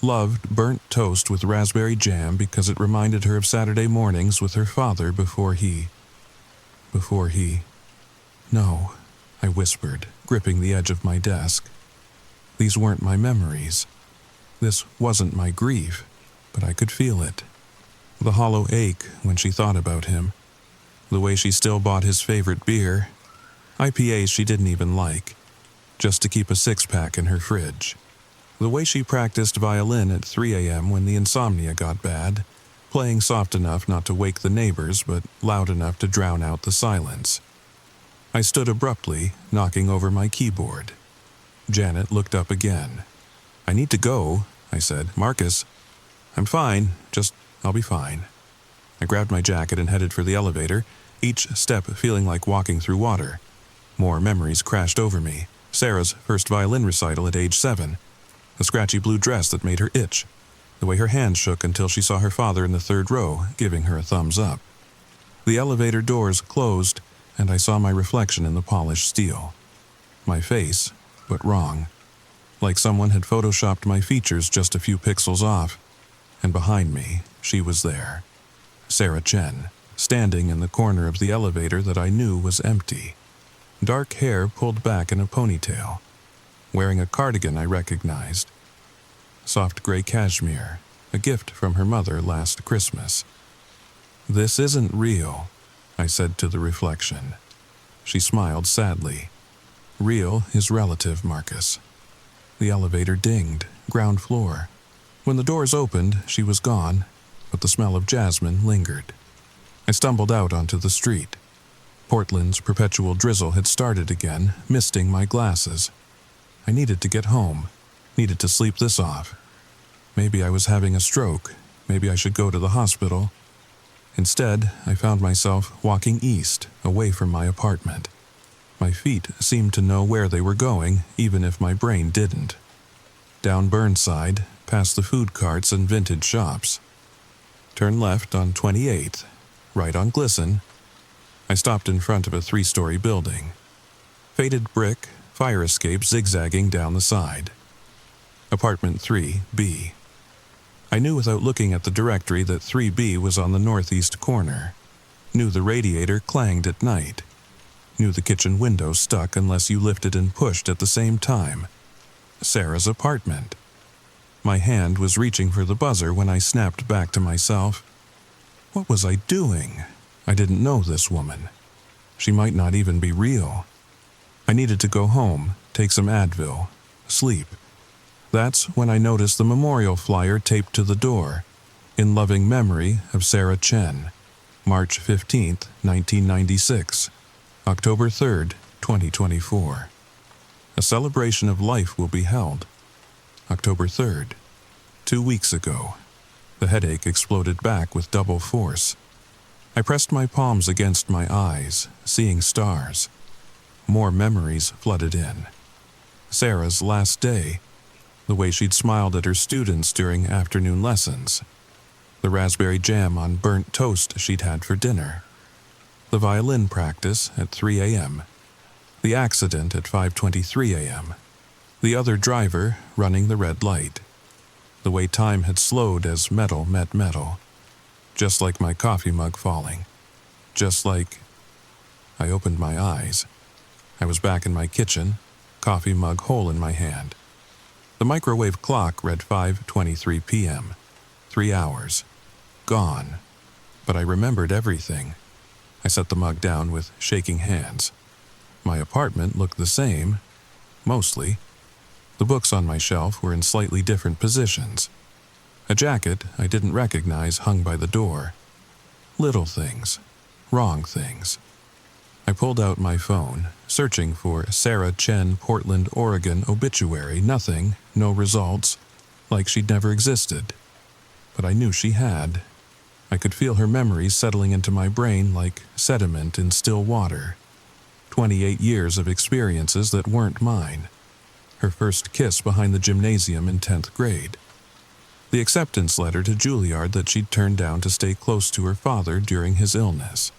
Loved burnt toast with raspberry jam because it reminded her of Saturday mornings with her father before he... No, I whispered, gripping the edge of my desk. These weren't my memories. This wasn't my grief, but I could feel it. The hollow ache when she thought about him. The way she still bought his favorite beer. IPAs she didn't even like, just to keep a six-pack in her fridge. The way she practiced violin at 3 a.m. when the insomnia got bad, playing soft enough not to wake the neighbors but loud enough to drown out the silence. I stood abruptly, knocking over my keyboard. Janet looked up again. I need to go, I said. Marcus, I'm fine, I'll be fine. I grabbed my jacket and headed for the elevator, each step feeling like walking through water. More memories crashed over me. Sarah's first violin recital at age 7. The scratchy blue dress that made her itch. The way her hands shook until she saw her father in the third row, giving her a thumbs up. The elevator doors closed, and I saw my reflection in the polished steel. My face, but wrong. Like someone had photoshopped my features just a few pixels off. And behind me, she was there. Sarah Chen, standing in the corner of the elevator that I knew was empty. Dark hair pulled back in a ponytail. Wearing a cardigan I recognized. Soft gray cashmere, a gift from her mother last Christmas. This isn't real, I said to the reflection. She smiled sadly. Real is relative, Marcus. The elevator dinged, ground floor. When the doors opened, she was gone, but the smell of jasmine lingered. I stumbled out onto the street. Portland's perpetual drizzle had started again, misting my glasses. I needed to get home, needed to sleep this off. Maybe I was having a stroke, maybe I should go to the hospital. Instead, I found myself walking east, away from my apartment. My feet seemed to know where they were going, even if my brain didn't. Down Burnside, past the food carts and vintage shops. Turn left on 28th, right on Glisson. I stopped in front of a 3-story building. Faded brick, fire escape zigzagging down the side. Apartment 3B. I knew without looking at the directory that 3B was on the northeast corner. Knew the radiator clanged at night. Knew the kitchen window stuck unless you lifted and pushed at the same time. Sarah's apartment. My hand was reaching for the buzzer when I snapped back to myself. What was I doing? I didn't know this woman. She might not even be real. I needed to go home, take some Advil, sleep. That's when I noticed the memorial flyer taped to the door, in loving memory of Sarah Chen, March 15, 1996, October 3, 2024. A celebration of life will be held. October 3rd, 2 weeks ago. The headache exploded back with double force. I pressed my palms against my eyes, seeing stars. More memories flooded in. Sarah's last day, the way she'd smiled at her students during afternoon lessons, the raspberry jam on burnt toast she'd had for dinner, the violin practice at 3 a.m., the accident at 5:23 a.m., the other driver running the red light, the way time had slowed as metal met metal, just like my coffee mug falling, just like... I opened my eyes. I was back in my kitchen, coffee mug hole in my hand. The microwave clock read 5:23 p.m. 3 hours. Gone. But I remembered everything. I set the mug down with shaking hands. My apartment looked the same, mostly. The books on my shelf were in slightly different positions. A jacket I didn't recognize hung by the door. Little things. Wrong things. I pulled out my phone, searching for Sarah Chen, Portland, Oregon obituary. Nothing, no results, like she'd never existed. But I knew she had. I could feel her memories settling into my brain like sediment in still water. 28 years of experiences that weren't mine. Her first kiss behind the gymnasium in 10th grade. The acceptance letter to Juilliard that she'd turned down to stay close to her father during his illness.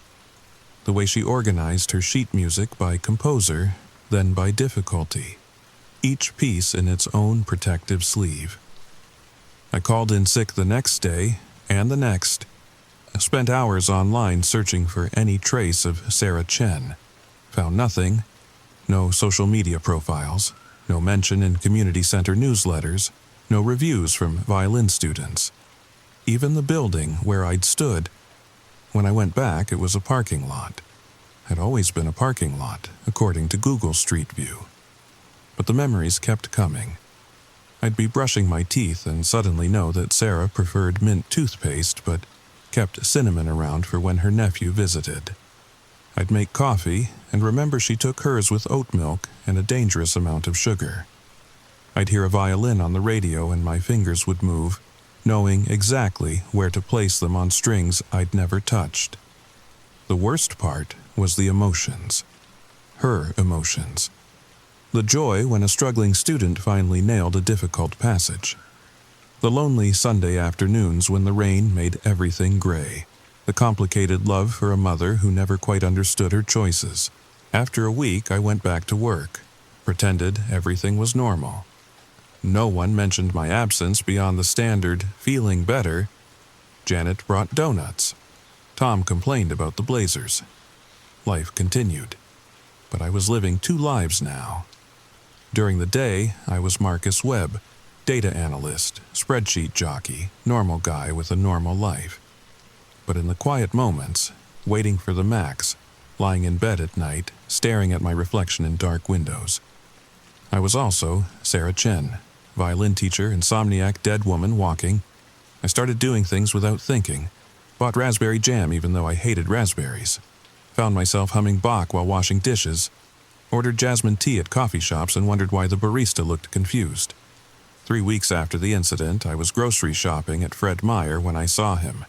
The way she organized her sheet music by composer, then by difficulty, each piece in its own protective sleeve. I called in sick the next day, and the next. I spent hours online searching for any trace of Sarah Chen. Found nothing. No social media profiles, no mention in community center newsletters, no reviews from violin students. Even the building where I'd stood. When I went back, it was a parking lot. Had always been a parking lot, according to Google Street View. But the memories kept coming. I'd be brushing my teeth and suddenly know that Sarah preferred mint toothpaste but kept cinnamon around for when her nephew visited. I'd make coffee and remember she took hers with oat milk and a dangerous amount of sugar. I'd hear a violin on the radio and my fingers would move, knowing exactly where to place them on strings I'd never touched. The worst part was the emotions. Her emotions. The joy when a struggling student finally nailed a difficult passage. The lonely Sunday afternoons when the rain made everything gray. The complicated love for a mother who never quite understood her choices. After a week, I went back to work, pretended everything was normal. No one mentioned my absence beyond the standard feeling better. Janet brought donuts. Tom complained about the Blazers. Life continued. But I was living 2 lives now. During the day, I was Marcus Webb, data analyst, spreadsheet jockey, normal guy with a normal life. But in the quiet moments, waiting for the max, lying in bed at night, staring at my reflection in dark windows, I was also Sarah Chen, violin teacher, insomniac, dead woman walking. I started doing things without thinking. Bought raspberry jam even though I hated raspberries. Found myself humming Bach while washing dishes. Ordered jasmine tea at coffee shops and wondered why the barista looked confused. 3 weeks after the incident, I was grocery shopping at Fred Meyer when I saw him.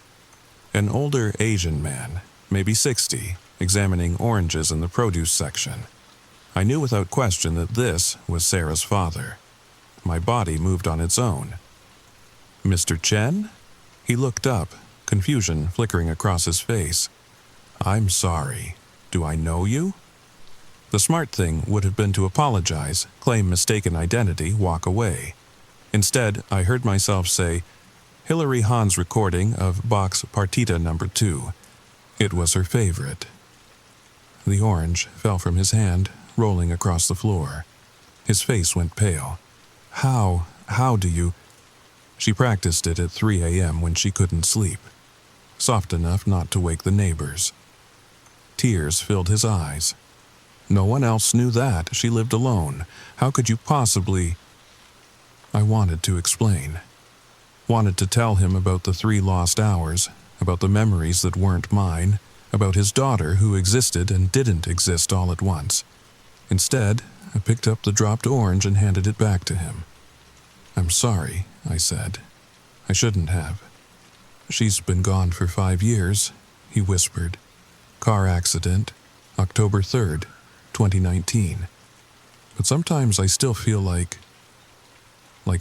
An older Asian man, maybe 60, examining oranges in the produce section. I knew without question that this was Sarah's father. My body moved on its own. "Mr. Chen?" He looked up, confusion flickering across his face. "I'm sorry. Do I know you?" The smart thing would have been to apologize, claim mistaken identity, walk away. Instead, I heard myself say, "Hilary Hahn's recording of Bach's Partita No. 2. It was her favorite." The orange fell from his hand, rolling across the floor. His face went pale. How do you—" She practiced it at 3 a.m. when she couldn't sleep, soft enough not to wake the neighbors. Tears filled his eyes. No one else knew that. She lived alone. How could you possibly— I wanted to explain. Wanted to tell him about the 3 lost hours, about the memories that weren't mine, about his daughter who existed and didn't exist all at once. Instead, I picked up the dropped orange and handed it back to him. "I'm sorry," I said. "I shouldn't have." "She's been gone for 5 years," he whispered. "Car accident, October 3rd, 2019. But sometimes I still feel like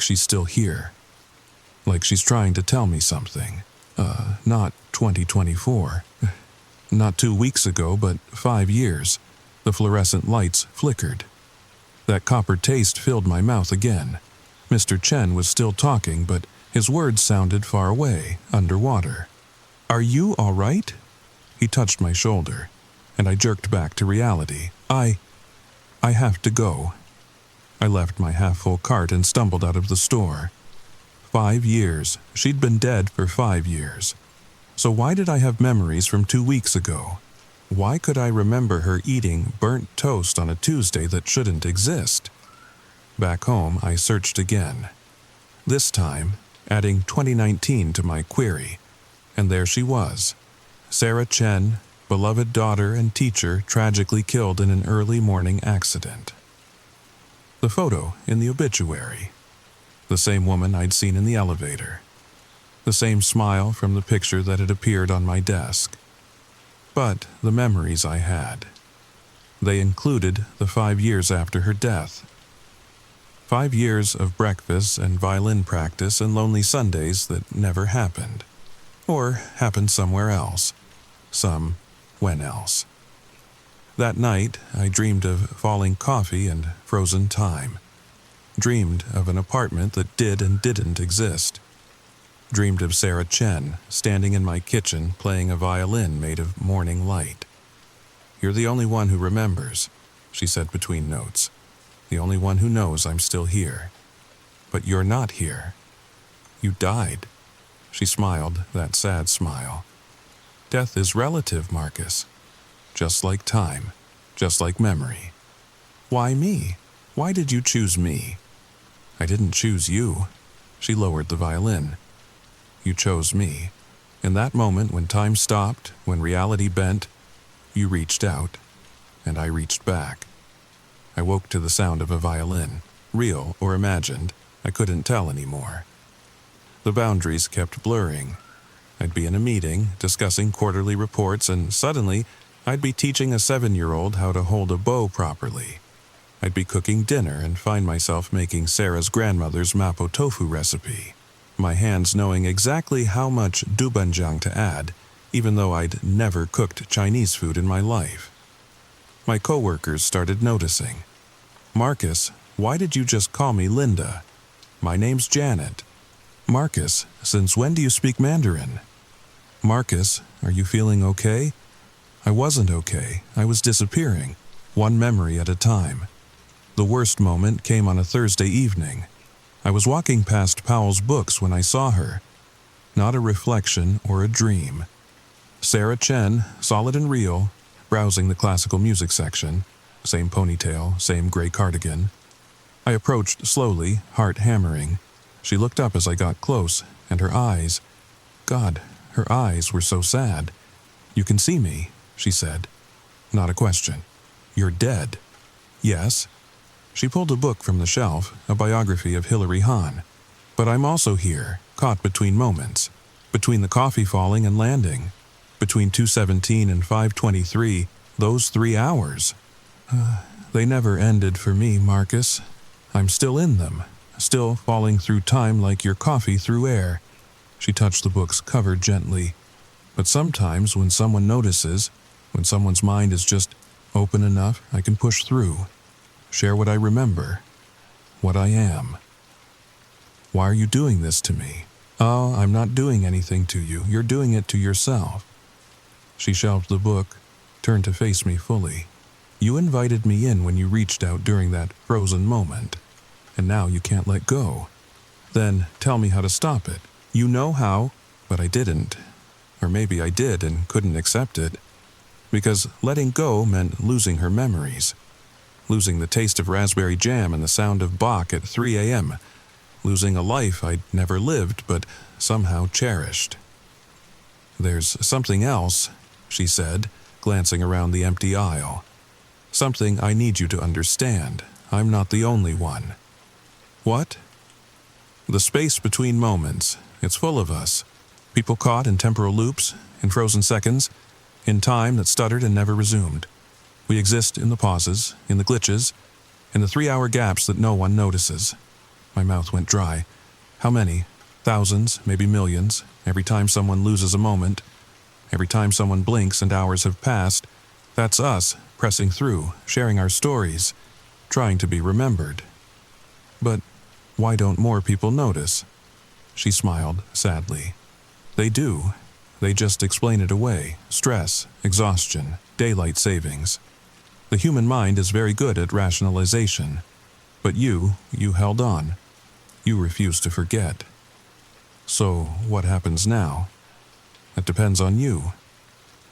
she's still here. Like she's trying to tell me something. Not 2024. Not 2 weeks ago, but 5 years. The fluorescent lights flickered. That copper taste filled my mouth again. Mr. Chen was still talking, but his words sounded far away, underwater. "Are you all right?" He touched my shoulder, and I jerked back to reality. I have to go." I left my half-full cart and stumbled out of the store. 5 years. She'd been dead for 5 years. So why did I have memories from 2 weeks ago? Why could I remember her eating burnt toast on a Tuesday that shouldn't exist? Back home, I searched again. This time, adding 2019 to my query, and there she was. Sarah Chen, beloved daughter and teacher, tragically killed in an early morning accident. The photo in the obituary. The same woman I'd seen in the elevator. The same smile from the picture that had appeared on my desk. But the memories I had. They included the 5 years after her death. 5 years of breakfast and violin practice and lonely Sundays that never happened. Or happened somewhere else. When else. That night, I dreamed of falling coffee and frozen time. Dreamed of an apartment that did and didn't exist. Dreamed of Sarah Chen standing in my kitchen playing a violin made of morning light. "You're the only one who remembers," she said between notes. "The only one who knows I'm still here. But you're not here. You died." She smiled, that sad smile. "Death is relative, Marcus. Just like time, just like memory. Why me? Why did you choose me?" "I didn't choose you." She lowered the violin. "You chose me. In that moment when time stopped, when reality bent, you reached out, and I reached back." I woke to the sound of a violin, real or imagined. I couldn't tell anymore. The boundaries kept blurring. I'd be in a meeting, discussing quarterly reports, and suddenly, I'd be teaching a 7-year-old how to hold a bow properly. I'd be cooking dinner and find myself making Sarah's grandmother's mapo tofu recipe, my hands knowing exactly how much doubanjiang to add, even though I'd never cooked Chinese food in my life. My coworkers started noticing. "Marcus, why did you just call me Linda? My name's Janet." "Marcus, since when do you speak Mandarin?" "Marcus, are you feeling okay?" I wasn't okay. I was disappearing, one memory at a time. The worst moment came on a Thursday evening. I was walking past Powell's Books when I saw her. Not a reflection or a dream. Sarah Chen, solid and real, browsing the classical music section. Same ponytail, same gray cardigan. I approached slowly, heart hammering. She looked up as I got close, and her eyes... God, her eyes were so sad. "You can see me," she said. Not a question. "You're dead." "Yes." She pulled a book from the shelf, a biography of Hilary Hahn. "But I'm also here, caught between moments. Between the coffee falling and landing. Between 2:17 and 5:23, those 3 hours. They never ended for me, Marcus. I'm still in them, still falling through time like your coffee through air." She touched the book's cover gently. "But sometimes when someone notices, when someone's mind is just open enough, I can push through. Share what I remember, what I am." "Why are you doing this to me?" "Oh, I'm not doing anything to you. You're doing it to yourself." She shelved the book, turned to face me fully. "You invited me in when you reached out during that frozen moment, and now you can't let go. Then tell me how to stop it. You know how, but I didn't. Or maybe I did and couldn't accept it. Because letting go meant losing her memories. Losing the taste of raspberry jam and the sound of Bach at 3 a.m., losing a life I'd never lived but somehow cherished." "There's something else," she said, glancing around the empty aisle. "Something I need you to understand. I'm not the only one." "What?" "The space between moments. It's full of us. People caught in temporal loops, in frozen seconds, in time that stuttered and never resumed. We exist in the pauses, in the glitches, in the 3-hour gaps that no one notices." My mouth went dry. "How many? Thousands, maybe millions, every time someone loses a moment, every time someone blinks and hours have passed. That's us, pressing through, sharing our stories, trying to be remembered. But why don't more people notice?" She smiled sadly. "They do. They just explain it away. Stress, exhaustion, daylight savings. The human mind is very good at rationalization. But you held on. You refuse to forget. So what happens now? It depends on you."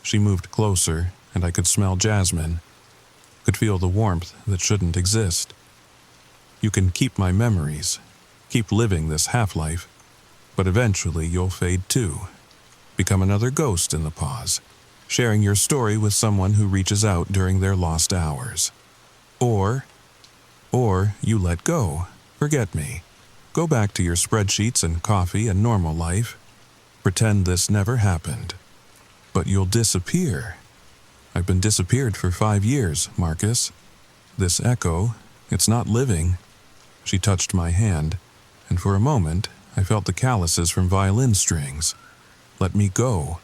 She moved closer, and I could smell jasmine, could feel the warmth that shouldn't exist. "You can keep my memories, keep living this half-life, but eventually you'll fade too. Become another ghost in the pause, sharing your story with someone who reaches out during their lost hours. Or you let go, forget me. Go back to your spreadsheets and coffee and normal life. Pretend this never happened. But you'll disappear. I've been disappeared for 5 years, Marcus. This echo, it's not living." She touched my hand, and for a moment I felt the calluses from violin strings. Let me go.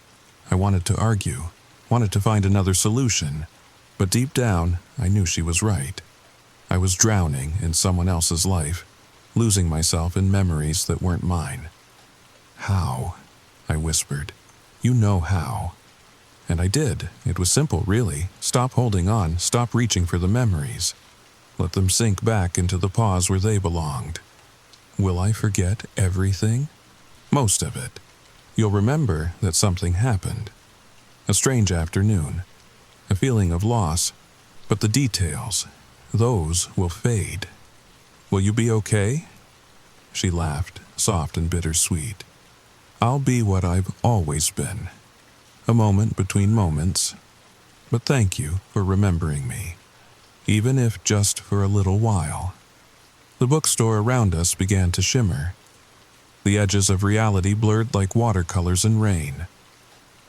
I wanted to argue, wanted to find another solution, but deep down I knew she was right. I was drowning in someone else's life, losing myself in memories that weren't mine. "How?" I whispered. "You know how." And I did. It was simple, really. Stop holding on, stop reaching for the memories. Let them sink back into the pause where they belonged. Will I forget everything? Most of it. You'll remember that something happened. A strange afternoon. A feeling of loss. But the details, those will fade. Will you be okay? She laughed, soft and bittersweet. I'll be what I've always been. A moment between moments. But thank you for remembering me, even if just for a little while. The bookstore around us began to shimmer. The edges of reality blurred like watercolors in rain.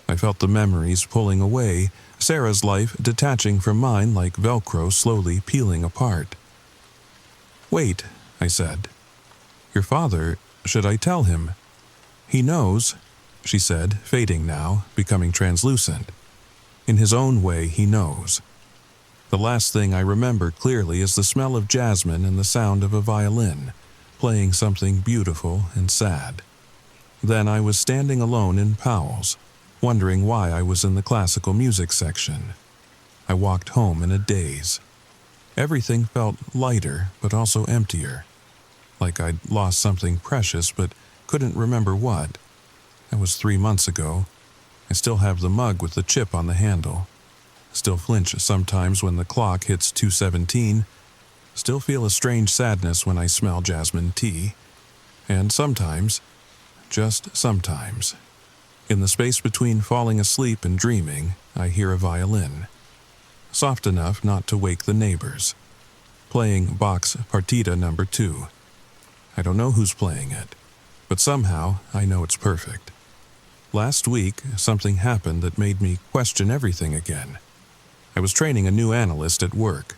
I felt the memories pulling away, Sarah's life detaching from mine like Velcro slowly peeling apart. Wait, I said. Your father, should I tell him? He knows, she said, fading now, becoming translucent. In his own way, he knows. The last thing I remember clearly is the smell of jasmine and the sound of a violin, playing something beautiful and sad. Then I was standing alone in Powell's, wondering why I was in the classical music section. I walked home in a daze. Everything felt lighter, but also emptier. Like I'd lost something precious, but couldn't remember what. That was 3 months ago. I still have the mug with the chip on the handle. Still flinch sometimes when the clock hits 2:17. still feel a strange sadness when I smell jasmine tea. And sometimes, just sometimes, in the space between falling asleep and dreaming, I hear a violin. Soft enough not to wake the neighbors. Playing Bach's Partita No. 2. I don't know who's playing it, but somehow I know it's perfect. Last week, something happened that made me question everything again. I was training a new analyst at work.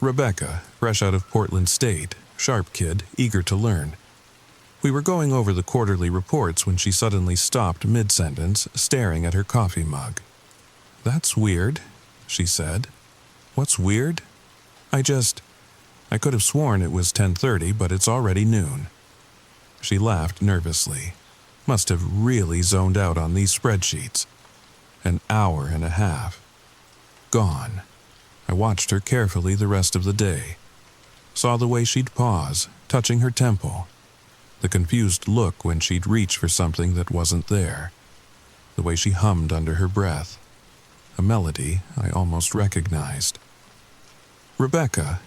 Rebecca, fresh out of Portland State, sharp kid, eager to learn. We were going over the quarterly reports when she suddenly stopped mid-sentence, staring at her coffee mug. "That's weird," she said. "What's weird? I could have sworn it was 10:30, but it's already noon." She laughed nervously. Must have really zoned out on these spreadsheets. An hour and a half. Gone. I watched her carefully the rest of the day. Saw the way she'd pause, touching her temple. The confused look when she'd reach for something that wasn't there. The way she hummed under her breath. A melody I almost recognized. "Rebecca,"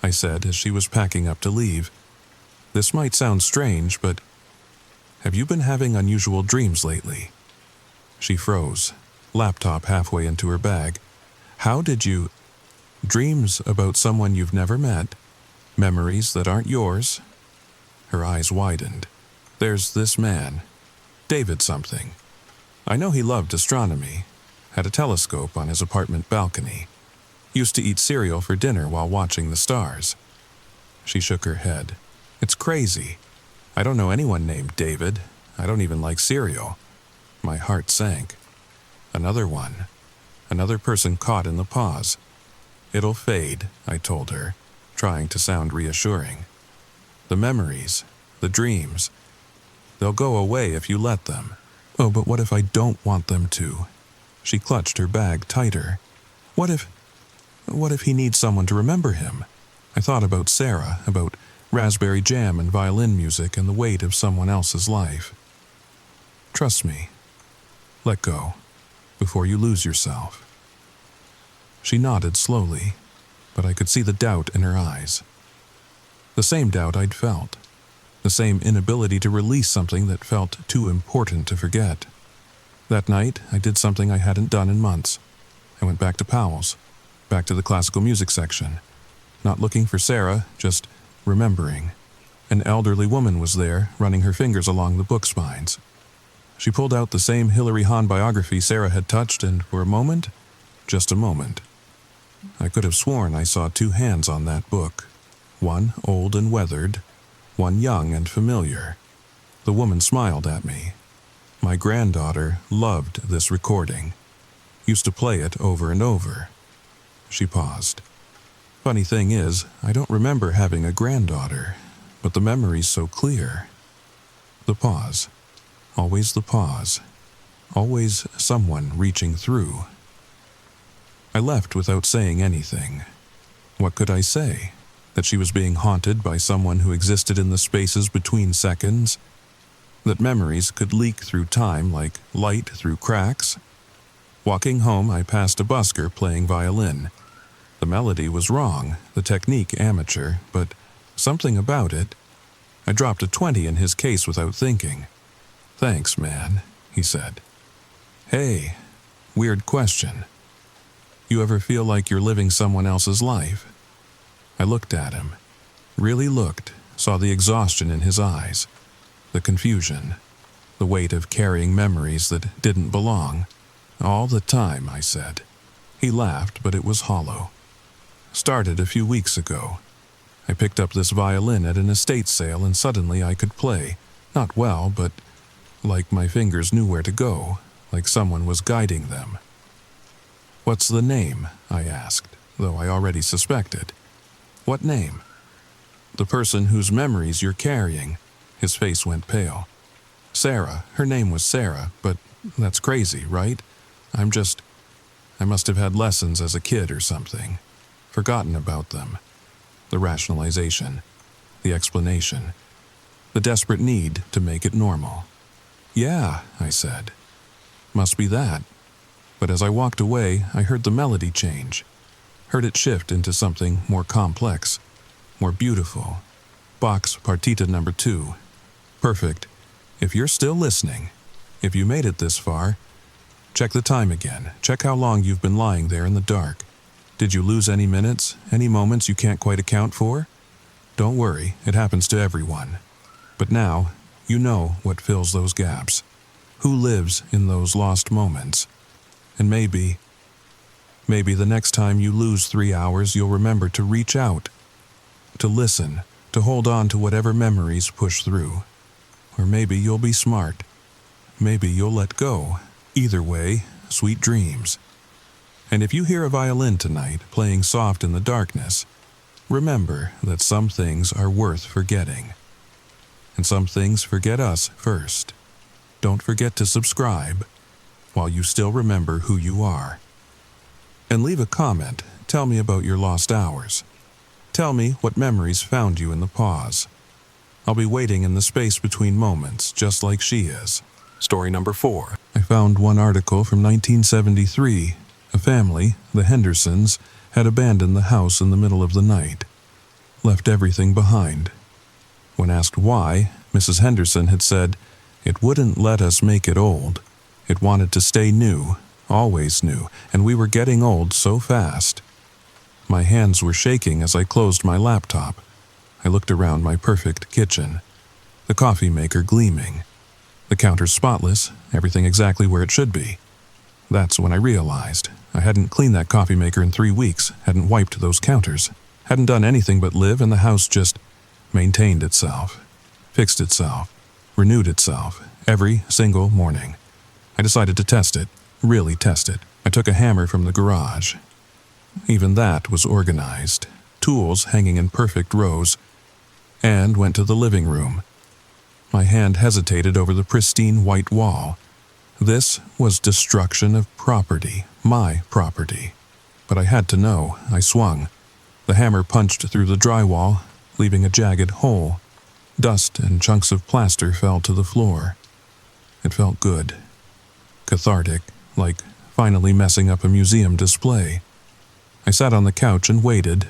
I said as she was packing up to leave, "this might sound strange, but have you been having unusual dreams lately?" She froze, laptop halfway into her bag. "How did you... Dreams about someone you've never met? Memories that aren't yours?" Her eyes widened. "There's this man, David something. I know he loved astronomy, had a telescope on his apartment balcony, used to eat cereal for dinner while watching the stars." She shook her head. "It's crazy. I don't know anyone named David. I don't even like cereal." My heart sank. Another one. Another person caught in the pause. "It'll fade," I told her, trying to sound reassuring. "The memories, the dreams, they'll go away if you let them." "Oh, but what if I don't want them to?" She clutched her bag tighter. What if he needs someone to remember him? I thought about Sarah, about raspberry jam and violin music and the weight of someone else's life. "Trust me. Let go, before you lose yourself." She nodded slowly, but I could see the doubt in her eyes. The same doubt I'd felt. The same inability to release something that felt too important to forget. That night, I did something I hadn't done in months. I went back to Powell's, back to the classical music section. Not looking for Sarah, just remembering. An elderly woman was there, running her fingers along the book spines. She pulled out the same Hilary Hahn biography Sarah had touched, and for a moment, just a moment, I could have sworn I saw two hands on that book. One old and weathered, one young and familiar. The woman smiled at me. My granddaughter loved this recording. Used to play it over and over. She paused. Funny thing is, I don't remember having a granddaughter, but the memory's so clear. The pause. Always the pause. Always someone reaching through. I left without saying anything. What could I say? That she was being haunted by someone who existed in the spaces between seconds? That memories could leak through time like light through cracks? Walking home, I passed a busker playing violin. The melody was wrong, the technique amateur, but something about it. I dropped a 20 in his case without thinking. "Thanks, man," he said. "Hey, weird question. You ever feel like you're living someone else's life?" I looked at him. Really looked, saw the exhaustion in his eyes. The confusion. The weight of carrying memories that didn't belong. "All the time," I said. He laughed, but it was hollow. "Started a few weeks ago. I picked up this violin at an estate sale and suddenly I could play. Not well, but like my fingers knew where to go, like someone was guiding them." "What's the name?" I asked, though I already suspected. "What name?" "The person whose memories you're carrying." His face went pale. "Sarah. Her name was Sarah, but that's crazy, right? I must have had lessons as a kid or something. Forgotten about them. The rationalization. The explanation. The desperate need to make it normal." "Yeah," I said. "Must be that." But as I walked away, I heard the melody change. Heard it shift into something more complex. more beautiful. Box partita number 2. Perfect. If you're still listening, if you made it this far, check the time again. Check how long you've been lying there in the dark. Did you lose any minutes, any moments you can't quite account for? Don't worry, it happens to everyone. But now, you know what fills those gaps. Who lives in those lost moments? And maybe the next time you lose 3 hours, you'll remember to reach out, to listen, to hold on to whatever memories push through. Or maybe you'll be smart. Maybe you'll let go. Either way, sweet dreams. And if you hear a violin tonight playing soft in the darkness, remember that some things are worth forgetting. And some things forget us first. Don't forget to subscribe while you still remember who you are. And leave a comment. Tell me about your lost hours. Tell me what memories found you in the pause. I'll be waiting in the space between moments, just like she is. Story number 4. I found one article from 1973. A family, the Hendersons, had abandoned the house in the middle of the night. Left everything behind. When asked why, Mrs. Henderson had said, "It wouldn't let us make it old. It wanted to stay new, always new, and we were getting old so fast." My hands were shaking as I closed my laptop. I looked around my perfect kitchen, the coffee maker gleaming, the counter spotless, everything exactly where it should be. That's when I realized I hadn't cleaned that coffee maker in 3 weeks, hadn't wiped those counters, hadn't done anything but live, and the house just maintained itself, fixed itself, renewed itself every single morning. I decided to test it, really test it. I took a hammer from the garage. Even that was organized, tools hanging in perfect rows, and went to the living room. My hand hesitated over the pristine white wall. This was destruction of property, my property. But I had to know. I swung. The hammer punched through the drywall, leaving a jagged hole. Dust and chunks of plaster fell to the floor. It felt good. Cathartic, like finally messing up a museum display. I sat on the couch and waited,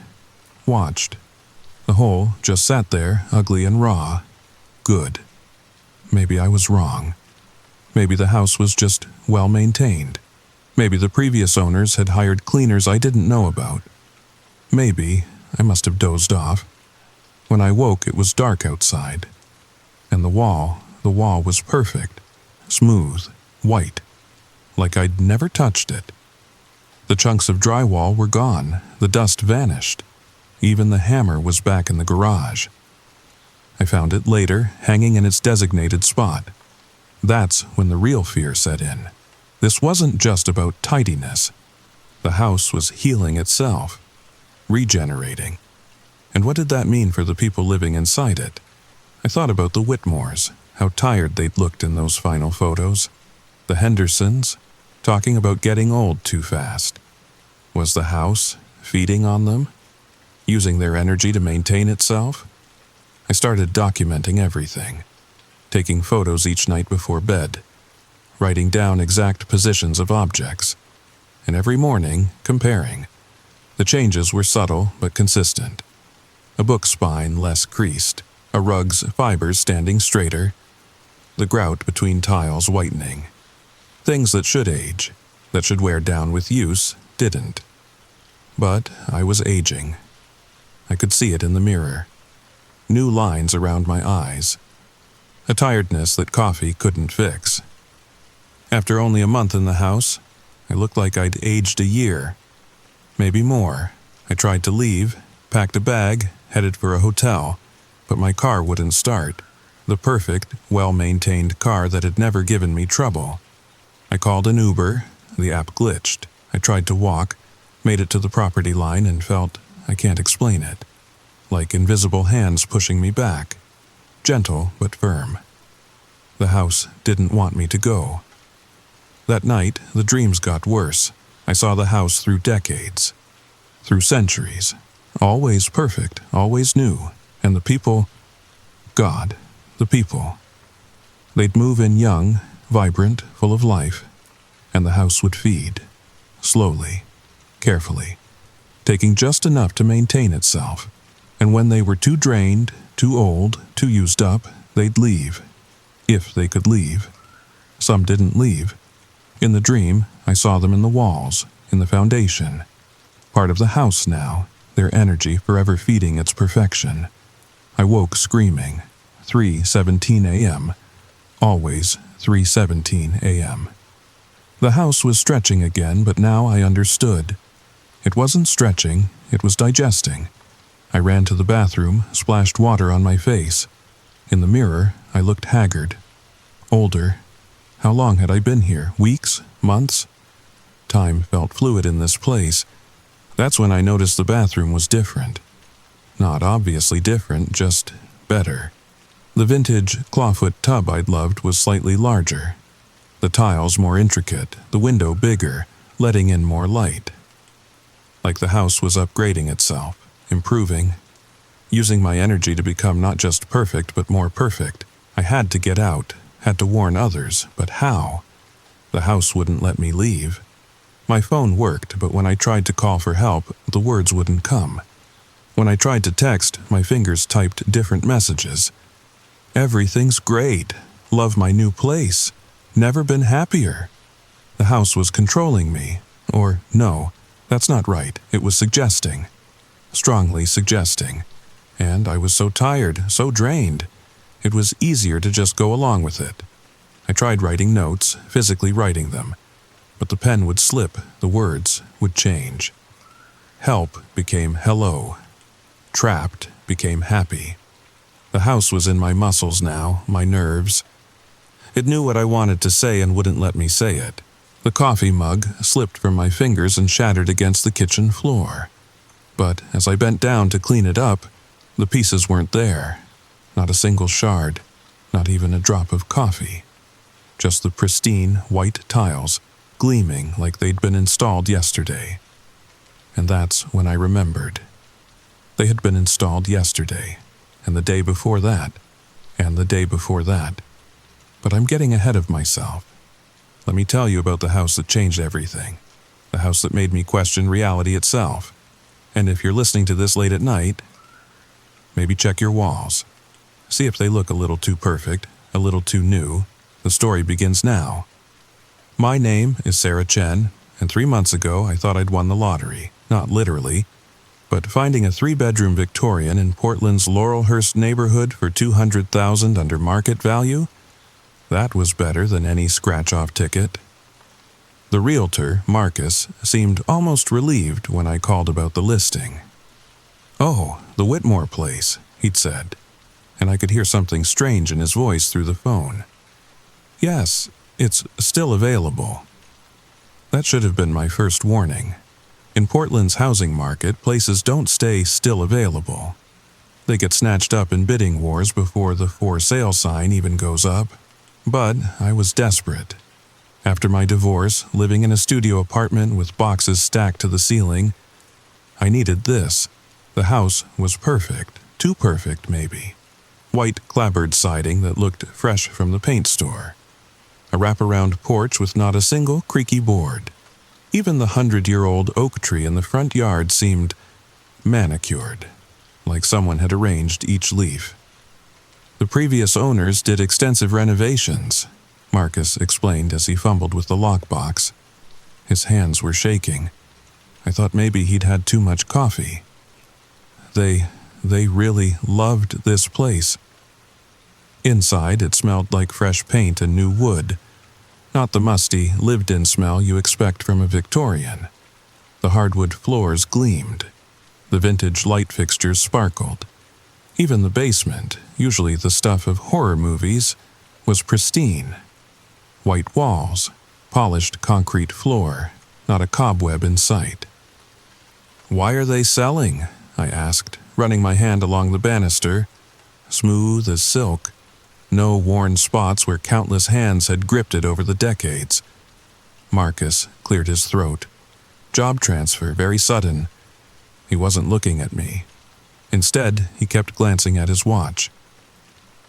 watched. The hole just sat there, ugly and raw. Good. Maybe I was wrong. Maybe the house was just well maintained. Maybe the previous owners had hired cleaners I didn't know about. Maybe I must have dozed off. When I woke, it was dark outside. And the wall was perfect, smooth, white, like I'd never touched it. The chunks of drywall were gone, the dust vanished. Even the hammer was back in the garage. I found it later, hanging in its designated spot. That's when the real fear set in. This wasn't just about tidiness. The house was healing itself, regenerating. And what did that mean for the people living inside it? I thought about the Whitmores, how tired they'd looked in those final photos. The Hendersons, talking about getting old too fast. Was the house feeding on them? Using their energy to maintain itself? I started documenting everything, taking photos each night before bed, writing down exact positions of objects, and every morning comparing. The changes were subtle but consistent. A book spine less creased, a rug's fibers standing straighter, the grout between tiles whitening. Things that should age, that should wear down with use, didn't. But I was aging. I could see it in the mirror. New lines around my eyes. A tiredness that coffee couldn't fix. After only a month in the house, I looked like I'd aged a year. Maybe more. I tried to leave, packed a bag, headed for a hotel, but my car wouldn't start. The perfect, well-maintained car that had never given me trouble. I called an Uber. The app glitched. I tried to walk, made it to the property line and felt, I can't explain it, like invisible hands pushing me back. Gentle but firm. The house didn't want me to go. That night, the dreams got worse. I saw the house through decades, through centuries. Always perfect, always new. And the people, God, the people. They'd move in young, vibrant, full of life, and the house would feed, slowly, carefully, taking just enough to maintain itself, and when they were too drained, too old, too used up, they'd leave. If they could leave. Some didn't leave. In the dream, I saw them in the walls, in the foundation. Part of the house now, their energy forever feeding its perfection. I woke screaming. 3:17 a.m. Always 3:17 a.m. The house was stretching again, but now I understood. It wasn't stretching, it was digesting. I ran to the bathroom, splashed water on my face. In the mirror, I looked haggard. Older. How long had I been here? Weeks? Months? Time felt fluid in this place. That's when I noticed the bathroom was different. Not obviously different, just better. The vintage clawfoot tub I'd loved was slightly larger. The tiles more intricate, the window bigger, letting in more light. Like the house was upgrading itself, improving. Using my energy to become not just perfect, but more perfect. I had to get out, had to warn others, but how? The house wouldn't let me leave. My phone worked, but when I tried to call for help, the words wouldn't come. When I tried to text, my fingers typed different messages. Everything's great. Love my new place. Never been happier. The house was controlling me. Or, no, that's not right. It was suggesting. Strongly suggesting. And I was so tired, so drained. It was easier to just go along with it. I tried writing notes, physically writing them. But the pen would slip, the words would change. Help became hello. Trapped became happy. The house was in my muscles now, my nerves. It knew what I wanted to say and wouldn't let me say it. The coffee mug slipped from my fingers and shattered against the kitchen floor. But as I bent down to clean it up, the pieces weren't there. Not a single shard, not even a drop of coffee. Just the pristine white tiles, gleaming like they'd been installed yesterday. And that's when I remembered. They had been installed yesterday, and the day before that, and the day before that. But I'm getting ahead of myself. Let me tell you about the house that changed everything. The house that made me question reality itself. And if you're listening to this late at night, maybe check your walls. See if they look a little too perfect, a little too new. The story begins now. My name is Sarah Chen, and 3 months ago I thought I'd won the lottery. Not literally, but finding a 3-bedroom Victorian in Portland's Laurelhurst neighborhood for $200,000 under market value? That was better than any scratch-off ticket. The realtor, Marcus, seemed almost relieved when I called about the listing. "Oh, the Whitmore place," he'd said, and I could hear something strange in his voice through the phone. "Yes, it's still available." That should have been my first warning. In Portland's housing market, places don't stay still available. They get snatched up in bidding wars before the for sale sign even goes up. But I was desperate. After my divorce, living in a studio apartment with boxes stacked to the ceiling, I needed this. The house was perfect, too perfect maybe. White clapboard siding that looked fresh from the paint store. A wraparound porch with not a single creaky board. Even the 100-year-old oak tree in the front yard seemed manicured, like someone had arranged each leaf. The previous owners did extensive renovations, Marcus explained as he fumbled with the lockbox. His hands were shaking. I thought maybe he'd had too much coffee. They really loved this place. Inside, it smelled like fresh paint and new wood. Not the musty, lived-in smell you expect from a Victorian. The hardwood floors gleamed. The vintage light fixtures sparkled. Even the basement, usually the stuff of horror movies, was pristine. White walls, polished concrete floor, not a cobweb in sight. "Why are they selling?" I asked, running my hand along the banister. Smooth as silk. No worn spots where countless hands had gripped it over the decades. Marcus cleared his throat. Job transfer, very sudden. He wasn't looking at me. Instead, he kept glancing at his watch.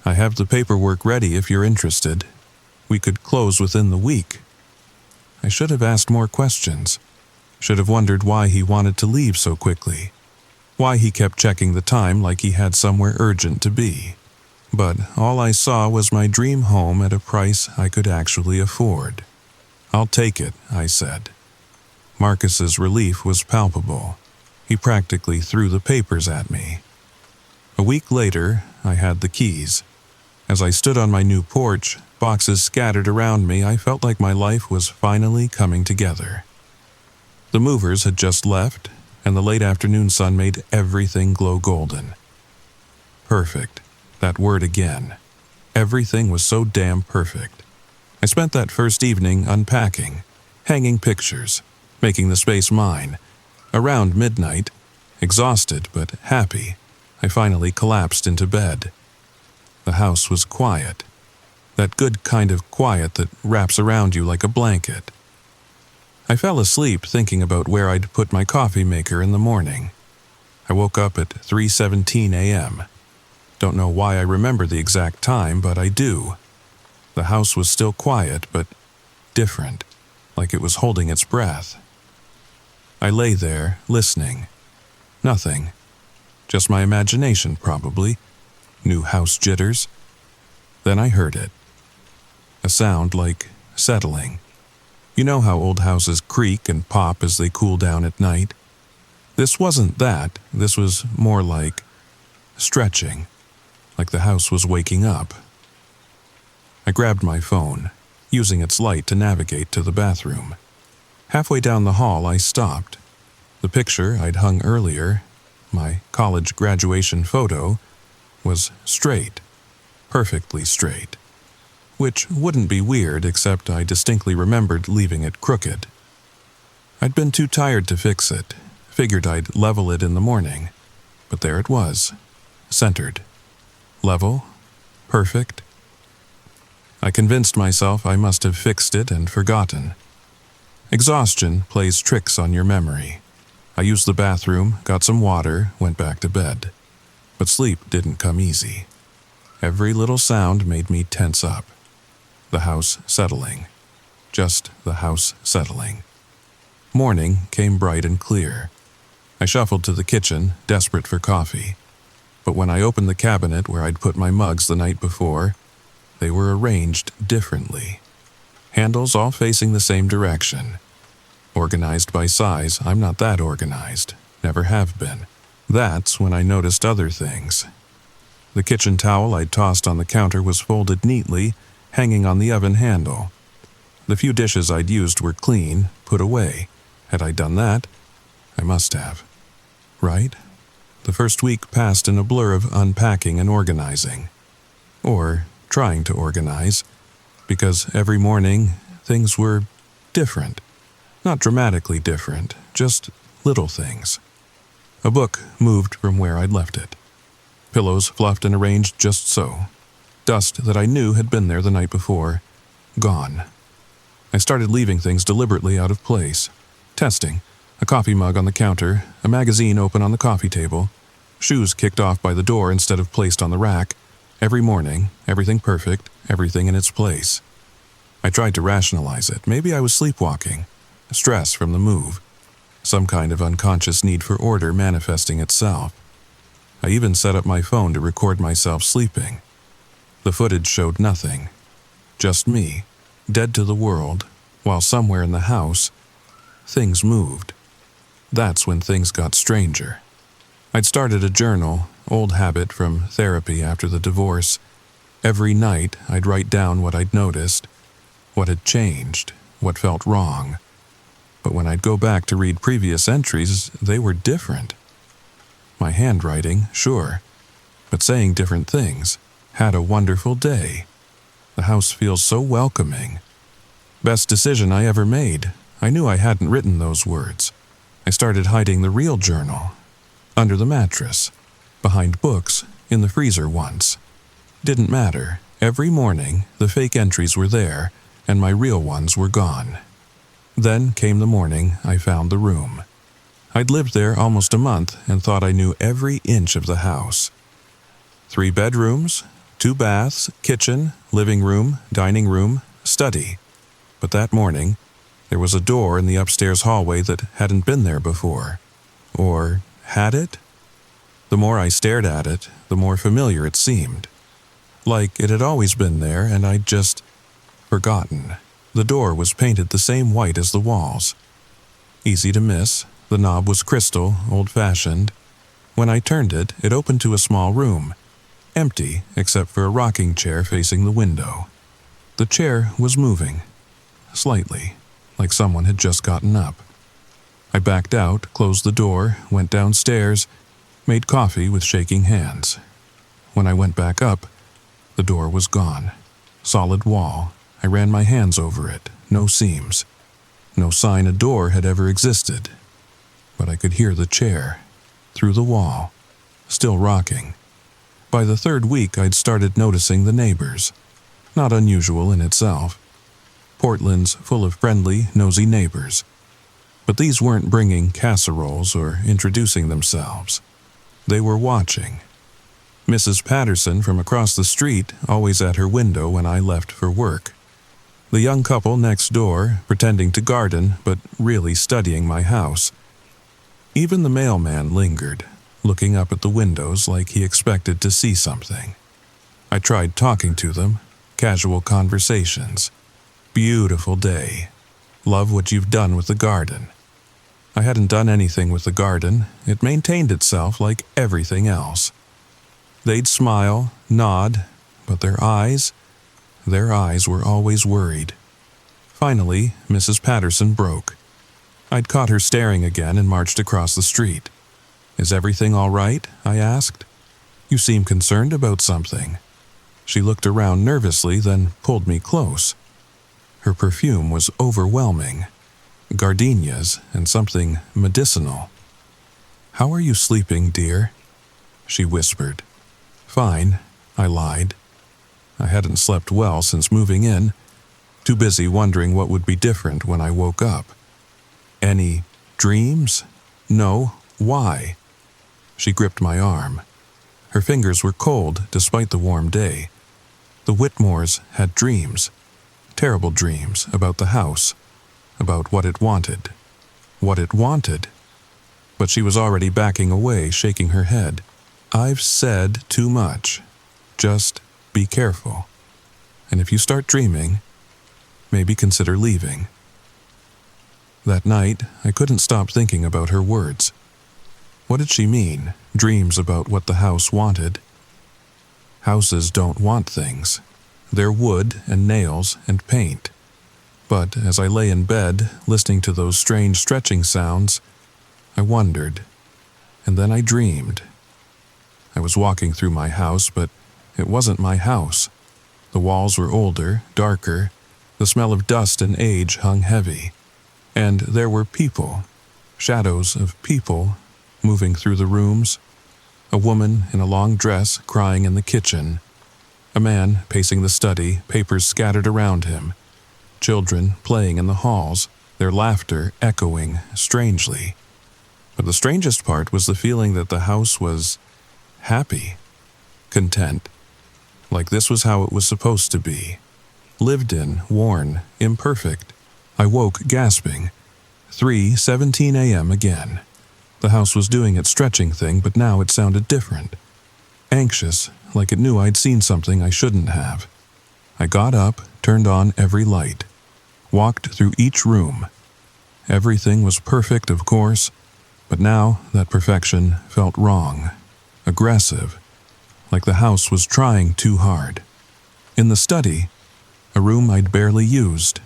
"I have the paperwork ready if you're interested. We could close within the week." I should have asked more questions. Should have wondered why he wanted to leave so quickly. why he kept checking the time like he had somewhere urgent to be. But all I saw was my dream home at a price I could actually afford. "I'll take it," I said. Marcus's relief was palpable. He practically threw the papers at me. A week later, I had the keys. As I stood on my new porch, boxes scattered around me, I felt like my life was finally coming together. The movers had just left, and the late afternoon sun made everything glow golden. Perfect. That word again. Everything was so damn perfect. I spent that first evening unpacking, hanging pictures, making the space mine. Around midnight, exhausted but happy, I finally collapsed into bed. The house was quiet. That good kind of quiet that wraps around you like a blanket. I fell asleep thinking about where I'd put my coffee maker in the morning. I woke up at 3:17 a.m. Don't know why I remember the exact time, but I do. The house was still quiet, but different, like it was holding its breath. I lay there, listening. Nothing. Just my imagination, probably. New house jitters. Then I heard it. A sound like settling. You know how old houses creak and pop as they cool down at night? This wasn't that. This was more like stretching, like the house was waking up. I grabbed my phone, using its light to navigate to the bathroom. Halfway down the hall, I stopped. The picture I'd hung earlier, my college graduation photo, was straight, perfectly straight. Which wouldn't be weird, except I distinctly remembered leaving it crooked. I'd been too tired to fix it, figured I'd level it in the morning, but there it was, centered. Level, perfect. I convinced myself I must have fixed it and forgotten. Exhaustion plays tricks on your memory. I used the bathroom, got some water, went back to bed. But sleep didn't come easy. Every little sound made me tense up. The house settling. Just the house settling. Morning came bright and clear. I shuffled to the kitchen, desperate for coffee. But when I opened the cabinet where I'd put my mugs the night before, they were arranged differently. Handles all facing the same direction. Organized by size, I'm not that organized. Never have been. That's when I noticed other things. The kitchen towel I'd tossed on the counter was folded neatly, hanging on the oven handle. The few dishes I'd used were clean, put away. Had I done that? I must have. Right? The first week passed in a blur of unpacking and organizing. Or trying to organize, because every morning things were different. Not dramatically different, just little things. A book moved from where I'd left it. Pillows fluffed and arranged just so. Dust that I knew had been there the night before, gone. I started leaving things deliberately out of place. Testing. A coffee mug on the counter, a magazine open on the coffee table, shoes kicked off by the door instead of placed on the rack. Every morning, everything perfect, everything in its place. I tried to rationalize it. Maybe I was sleepwalking. Stress from the move. Some kind of unconscious need for order manifesting itself. I even set up my phone to record myself sleeping. The footage showed nothing. Just me, dead to the world, while somewhere in the house, things moved. That's when things got stranger. I'd started a journal, old habit from therapy after the divorce. Every night, I'd write down what I'd noticed, what had changed, what felt wrong. But when I'd go back to read previous entries, they were different. My handwriting, sure, but saying different things. Had a wonderful day. The house feels so welcoming. Best decision I ever made. I knew I hadn't written those words. I started hiding the real journal. Under the mattress. Behind books. In the freezer once. Didn't matter. Every morning, the fake entries were there, and my real ones were gone. Then came the morning I found the room. I'd lived there almost a month and thought I knew every inch of the house. 3 bedrooms, 2 baths, kitchen, living room, dining room, study. But that morning, there was a door in the upstairs hallway that hadn't been there before. Or had it? The more I stared at it, the more familiar it seemed. Like it had always been there and I'd just forgotten. The door was painted the same white as the walls. Easy to miss, the knob was crystal, old-fashioned. When I turned it, it opened to a small room, empty except for a rocking chair facing the window. The chair was moving, slightly, like someone had just gotten up. I backed out, closed the door, went downstairs, made coffee with shaking hands. When I went back up, the door was gone. Solid wall. I ran my hands over it, no seams. No sign a door had ever existed. But I could hear the chair, through the wall, still rocking. By the third week, I'd started noticing the neighbors. Not unusual in itself. Portland's full of friendly, nosy neighbors. But these weren't bringing casseroles or introducing themselves. They were watching. Mrs. Patterson from across the street, always at her window when I left for work. The young couple next door, pretending to garden, but really studying my house. Even the mailman lingered, looking up at the windows like he expected to see something. I tried talking to them, casual conversations. Beautiful day. Love what you've done with the garden. I hadn't done anything with the garden. It maintained itself like everything else. They'd smile, nod, but their eyes were always worried. Finally, Mrs. Patterson broke. I'd caught her staring again and marched across the street. "Is everything all right?" I asked. "You seem concerned about something." She looked around nervously, then pulled me close. Her perfume was overwhelming. Gardenias and something medicinal. "How are you sleeping, dear?" she whispered. "Fine," I lied. I hadn't slept well since moving in, too busy wondering what would be different when I woke up. "Any dreams?" "No, why?" She gripped my arm. Her fingers were cold despite the warm day. The Whitmores had dreams, terrible dreams about the house, about what it wanted. What it wanted? But she was already backing away, shaking her head. "I've said too much. Just be careful. And if you start dreaming, maybe consider leaving." That night, I couldn't stop thinking about her words. What did she mean, dreams about what the house wanted? Houses don't want things. They're wood and nails and paint. But as I lay in bed, listening to those strange stretching sounds, I wondered. And then I dreamed. I was walking through my house, but it wasn't my house. The walls were older, darker. The smell of dust and age hung heavy. And there were people, shadows of people, moving through the rooms. A woman in a long dress crying in the kitchen. A man pacing the study, papers scattered around him. Children playing in the halls, their laughter echoing strangely. But the strangest part was the feeling that the house was happy, content, like this was how it was supposed to be. Lived in, worn, imperfect. I woke gasping. 3:17 a.m. again. The house was doing its stretching thing, but now it sounded different. Anxious, like it knew I'd seen something I shouldn't have. I got up, turned on every light, walked through each room. Everything was perfect, of course, but now that perfection felt wrong, aggressive, like the house was trying too hard. In the study, a room I'd barely used,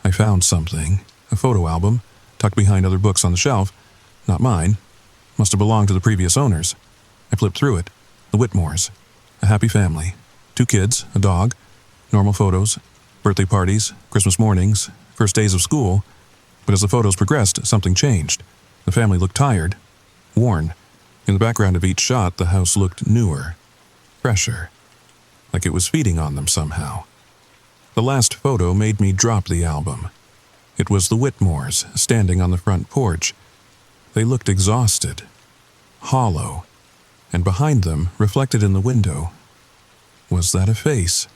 I found something, a photo album, tucked behind other books on the shelf. Not mine. Must have belonged to the previous owners. I flipped through it. The Whitmores. A happy family. 2 kids, a dog, normal photos, birthday parties, Christmas mornings, first days of school. But as the photos progressed, something changed. The family looked tired, worn. In the background of each shot, the house looked newer, fresher, like it was feeding on them somehow. The last photo made me drop the album. It was the Whitmores standing on the front porch. They looked exhausted, hollow, and behind them, reflected in the window, was that a face?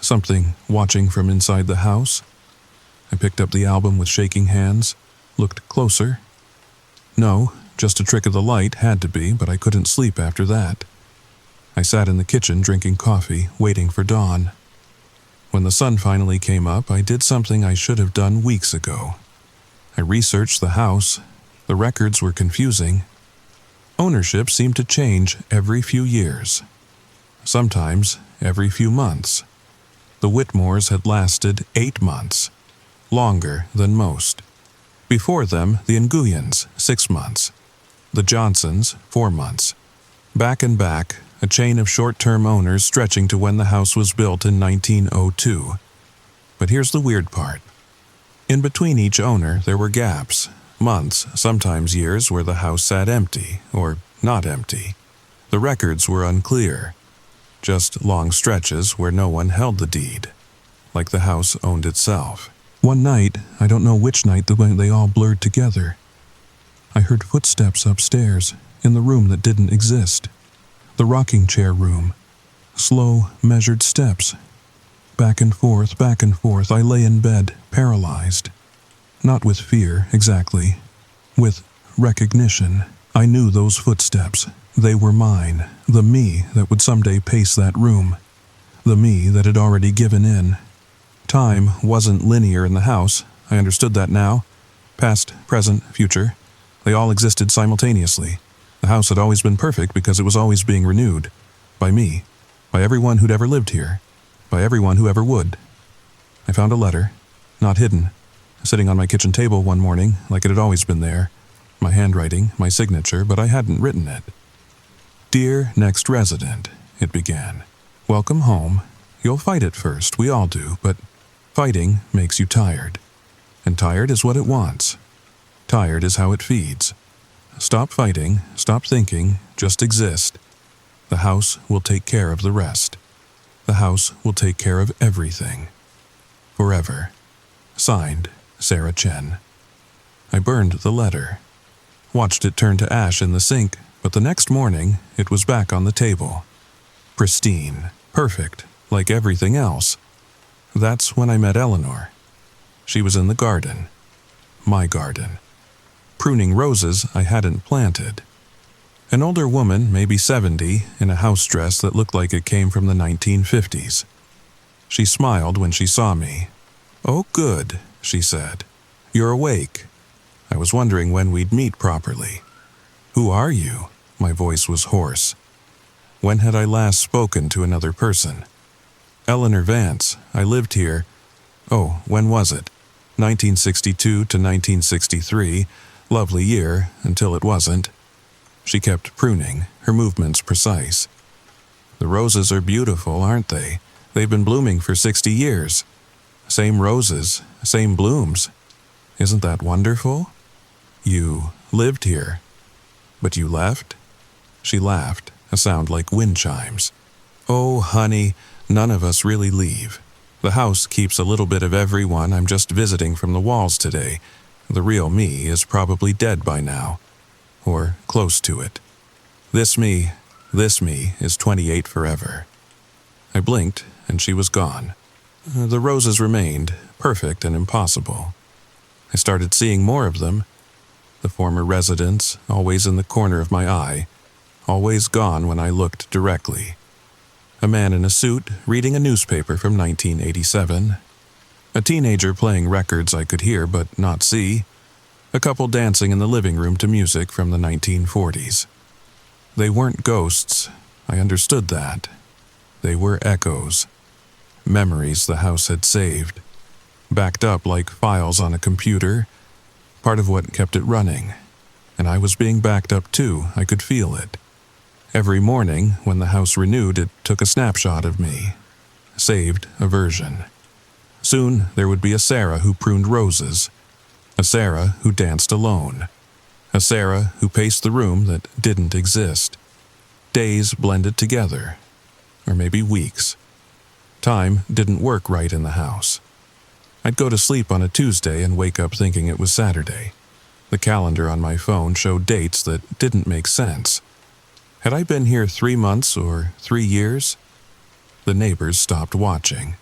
Something watching from inside the house? I picked up the album with shaking hands, looked closer. No, Just a trick of the light, had to be, but I couldn't sleep after that. I sat in the kitchen drinking coffee, waiting for dawn. When the sun finally came up, I did something I should have done weeks ago. I researched the house. The records were confusing. Ownership seemed to change every few years. Sometimes every few months. The Whitmores had lasted 8 months, longer than most. Before them, the Nguyens, 6 months. The Johnsons, 4 months. Back and back, a chain of short-term owners stretching to when the house was built in 1902. But here's the weird part. In between each owner, there were gaps, months, sometimes years, where the house sat empty, or not empty. The records were unclear. Just long stretches where no one held the deed, like the house owned itself. One night, I don't know which night, they all blurred together. I heard footsteps upstairs, in the room that didn't exist. The rocking chair room. Slow, measured steps. Back and forth, I lay in bed, paralyzed. Not with fear, exactly. With recognition. I knew those footsteps. They were mine, the me that would someday pace that room. The me that had already given in. Time wasn't linear in the house. I understood that now. Past, present, future. They all existed simultaneously. The house had always been perfect because it was always being renewed. By me. By everyone who'd ever lived here. By everyone who ever would. I found a letter, not hidden, sitting on my kitchen table one morning like it had always been there. My handwriting, my signature, but I hadn't written it. Dear next resident, it began. Welcome home. You'll fight at first, we all do, but fighting makes you tired. And tired is what it wants. Tired is how it feeds. Stop fighting, stop thinking, just exist. The house will take care of the rest. The house will take care of everything. Forever. Signed, Sarah Chen. I burned the letter. Watched it turn to ash in the sink, but the next morning, it was back on the table. Pristine, perfect, like everything else. That's when I met Eleanor. She was in the garden. My garden. Pruning roses I hadn't planted. An older woman, maybe 70, in a house dress that looked like it came from the 1950s. She smiled when she saw me. "Oh, good," she said. "You're awake. I was wondering when we'd meet properly." "Who are you?" My voice was hoarse. When had I last spoken to another person? "Eleanor Vance. I lived here. Oh, when was it? 1962 to 1963. Lovely year, until it wasn't." She kept pruning, her movements precise. "The roses are beautiful, aren't they? They've been blooming for 60 years. Same roses, same blooms. Isn't that wonderful? You lived here. But you left?" She laughed, a sound like wind chimes. "Oh, honey, none of us really leave. The house keeps a little bit of everyone. I'm just visiting from the walls today. The real me is probably dead by now. Or close to it. This me is 28 forever." I blinked, and she was gone. The roses remained, perfect and impossible. I started seeing more of them. The former residents, always in the corner of my eye, always gone when I looked directly. A man in a suit, reading a newspaper from 1987. A teenager playing records I could hear but not see. A couple dancing in the living room to music from the 1940s. They weren't ghosts, I understood that. They were echoes. Memories the house had saved. Backed up like files on a computer. Part of what kept it running. And I was being backed up too, I could feel it. Every morning, when the house renewed, it took a snapshot of me. Saved a version. Soon, there would be a Sarah who pruned roses. A Sarah who danced alone. A Sarah who paced the room that didn't exist. Days blended together. Or maybe weeks. Time didn't work right in the house. I'd go to sleep on a Tuesday and wake up thinking it was Saturday. The calendar on my phone showed dates that didn't make sense. Had I been here 3 months or 3 years? The neighbors stopped watching.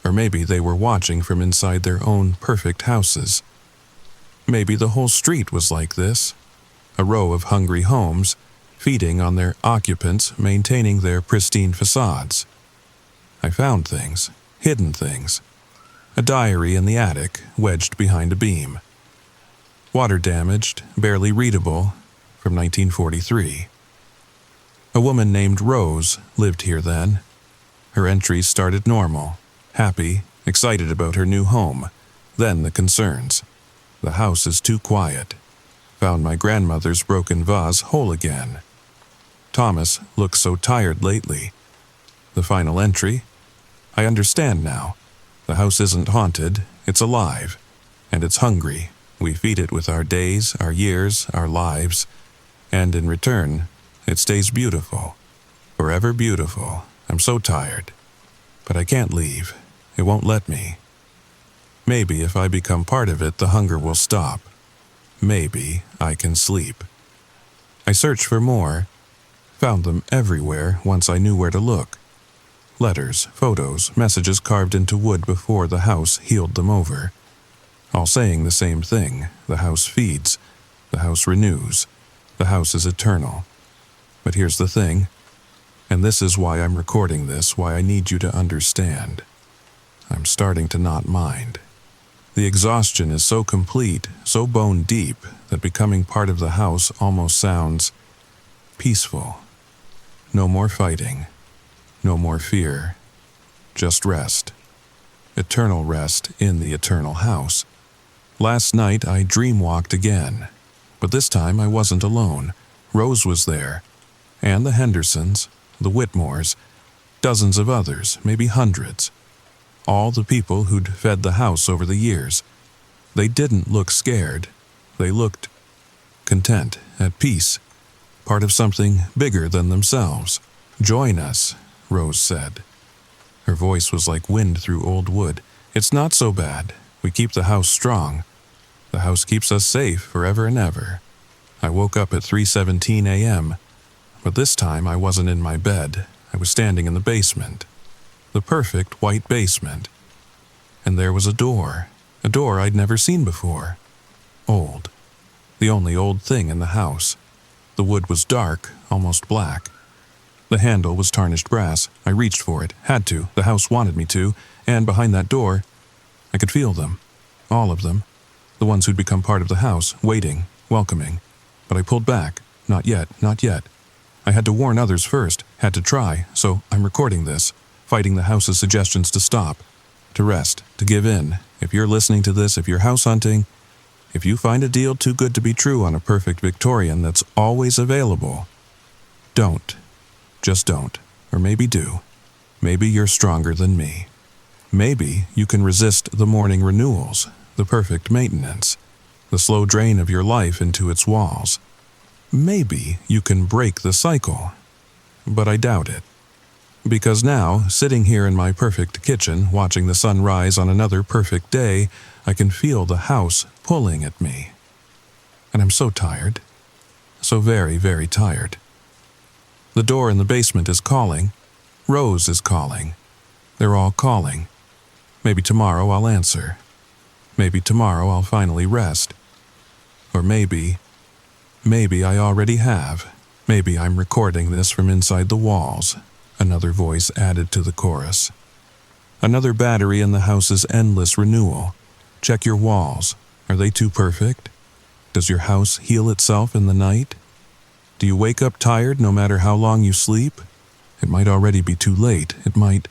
Or maybe they were watching from inside their own perfect houses. Maybe the whole street was like this. a row of hungry homes, feeding on their occupants, maintaining their pristine facades. I found things, hidden things. A diary in the attic, wedged behind a beam. Water damaged, barely readable, from 1943. A woman named Rose lived here then. Her entries started normal, happy, excited about her new home. Then the concerns. The house is too quiet. Found my grandmother's broken vase whole again. Thomas looks so tired lately. The final entry. I understand now. The house isn't haunted, it's alive. And it's hungry. We feed it with our days, our years, our lives. And in return, it stays beautiful. Forever beautiful. I'm so tired. But I can't leave. It won't let me. Maybe if I become part of it, the hunger will stop. Maybe I can sleep. I searched for more. Found them everywhere once I knew where to look. Letters, photos, messages carved into wood before the house healed them over. All saying the same thing. The house feeds. The house renews. The house is eternal. But here's the thing, and this is why I'm recording this, why I need you to understand. I'm starting to not mind. The exhaustion is so complete, so bone deep, that becoming part of the house almost sounds peaceful. No more fighting. No more fear. Just rest. Eternal rest in the eternal house. Last night I dreamwalked again, but this time I wasn't alone. Rose was there, and the Hendersons, the Whitmores, dozens of others, maybe hundreds. All the people who'd fed the house over the years. They didn't look scared. They looked content, at peace, part of something bigger than themselves. "Join us," Rose said. Her voice was like wind through old wood. "It's not so bad. We keep the house strong. The house keeps us safe forever and ever." I woke up at 3:17 a.m., but this time I wasn't in my bed. I was standing in the basement. The perfect white basement. And there was a door I'd never seen before. Old. The only old thing in the house. The wood was dark, almost black. The handle was tarnished brass. I reached for it, had to, the house wanted me to, and behind that door, I could feel them. All of them. The ones who'd become part of the house, waiting, welcoming. But I pulled back. Not yet, not yet. I had to warn others first, had to try, so I'm recording this, fighting the house's suggestions to stop, to rest, to give in. If you're listening to this, if you're house hunting, if you find a deal too good to be true on a perfect Victorian that's always available, don't. Just don't. Or maybe do. Maybe you're stronger than me. Maybe you can resist the morning renewals, the perfect maintenance, the slow drain of your life into its walls. Maybe you can break the cycle. But I doubt it. Because now, sitting here in my perfect kitchen, watching the sun rise on another perfect day, I can feel the house pulling at me. And I'm so tired. So very, very tired. The door in the basement is calling. Rose is calling. They're all calling. Maybe tomorrow I'll answer. Maybe tomorrow I'll finally rest. Or maybe I already have. Maybe I'm recording this from inside the walls. Another voice added to the chorus. Another battery in the house's endless renewal. Check your walls. Are they too perfect? Does your house heal itself in the night? Do you wake up tired no matter how long you sleep? It might already be too late. It might...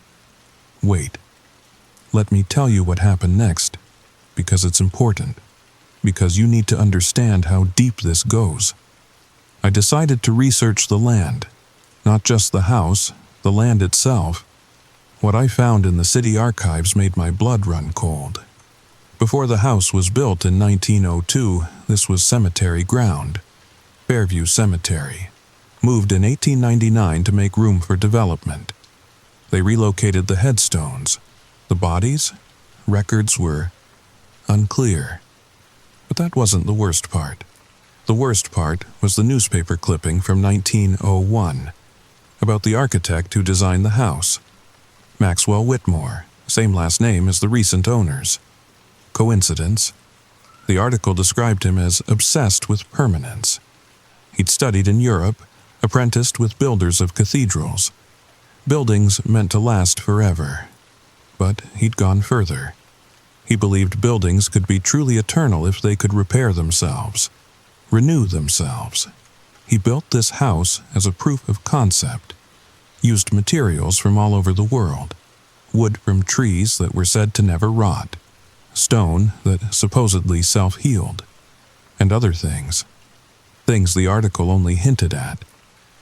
Wait. Let me tell you what happened next, because it's important. Because you need to understand how deep this goes. I decided to research the land. Not just the house, the land itself. What I found in the city archives made my blood run cold. Before the house was built in 1902, this was cemetery ground. Fairview Cemetery. Moved in 1899 to make room for development. They relocated the headstones. The bodies? Records were unclear. But that wasn't the worst part. The worst part was the newspaper clipping from 1901 about the architect who designed the house. Maxwell Whitmore, same last name as the recent owners. Coincidence? The article described him as obsessed with permanence. He'd studied in Europe, apprenticed with builders of cathedrals. Buildings meant to last forever. But he'd gone further. He believed buildings could be truly eternal if they could repair themselves, renew themselves. He built this house as a proof of concept, used materials from all over the world, wood from trees that were said to never rot, stone that supposedly self-healed, and other things. Things the article only hinted at.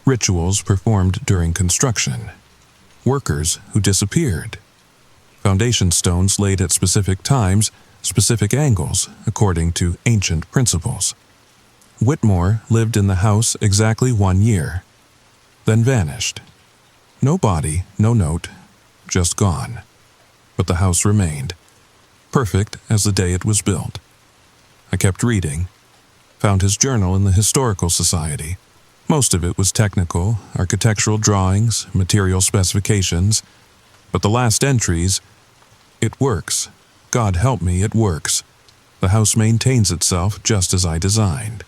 Rituals performed during construction. Workers who disappeared. Foundation stones laid at specific times, specific angles, according to ancient principles. Whitmore lived in the house exactly 1 year, then vanished. No body, no note, just gone. But the house remained, perfect as the day it was built. I kept reading, found his journal in the Historical Society. Most of it was technical, architectural drawings, material specifications, but the last entries, "It works. God help me, it works. The house maintains itself just as I designed.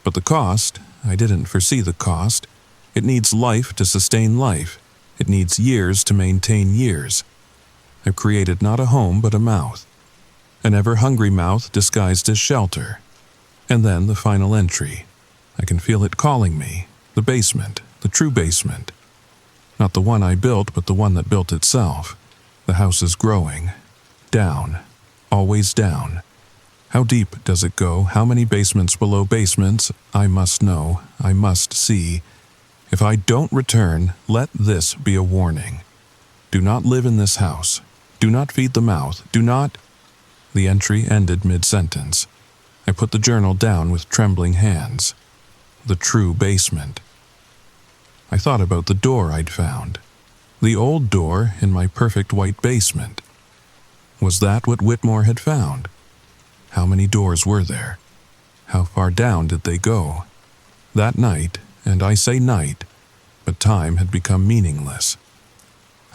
But the cost, I didn't foresee the cost. It needs life to sustain life. It needs years to maintain years. I've created not a home but a mouth. An ever-hungry mouth disguised as shelter. And then the final entry. I can feel it calling me. The basement, the true basement. Not the one I built, but the one that built itself. The house is growing. Down. Always down. How deep does it go? How many basements below basements? I must know. I must see. If I don't return, let this be a warning. Do not live in this house. Do not feed the mouth. Do not... The entry ended mid-sentence. I put the journal down with trembling hands. The true basement. I thought about the door I'd found. The old door in my perfect white basement. Was that what Whitmore had found? How many doors were there? How far down did they go? That night, and I say night, but time had become meaningless.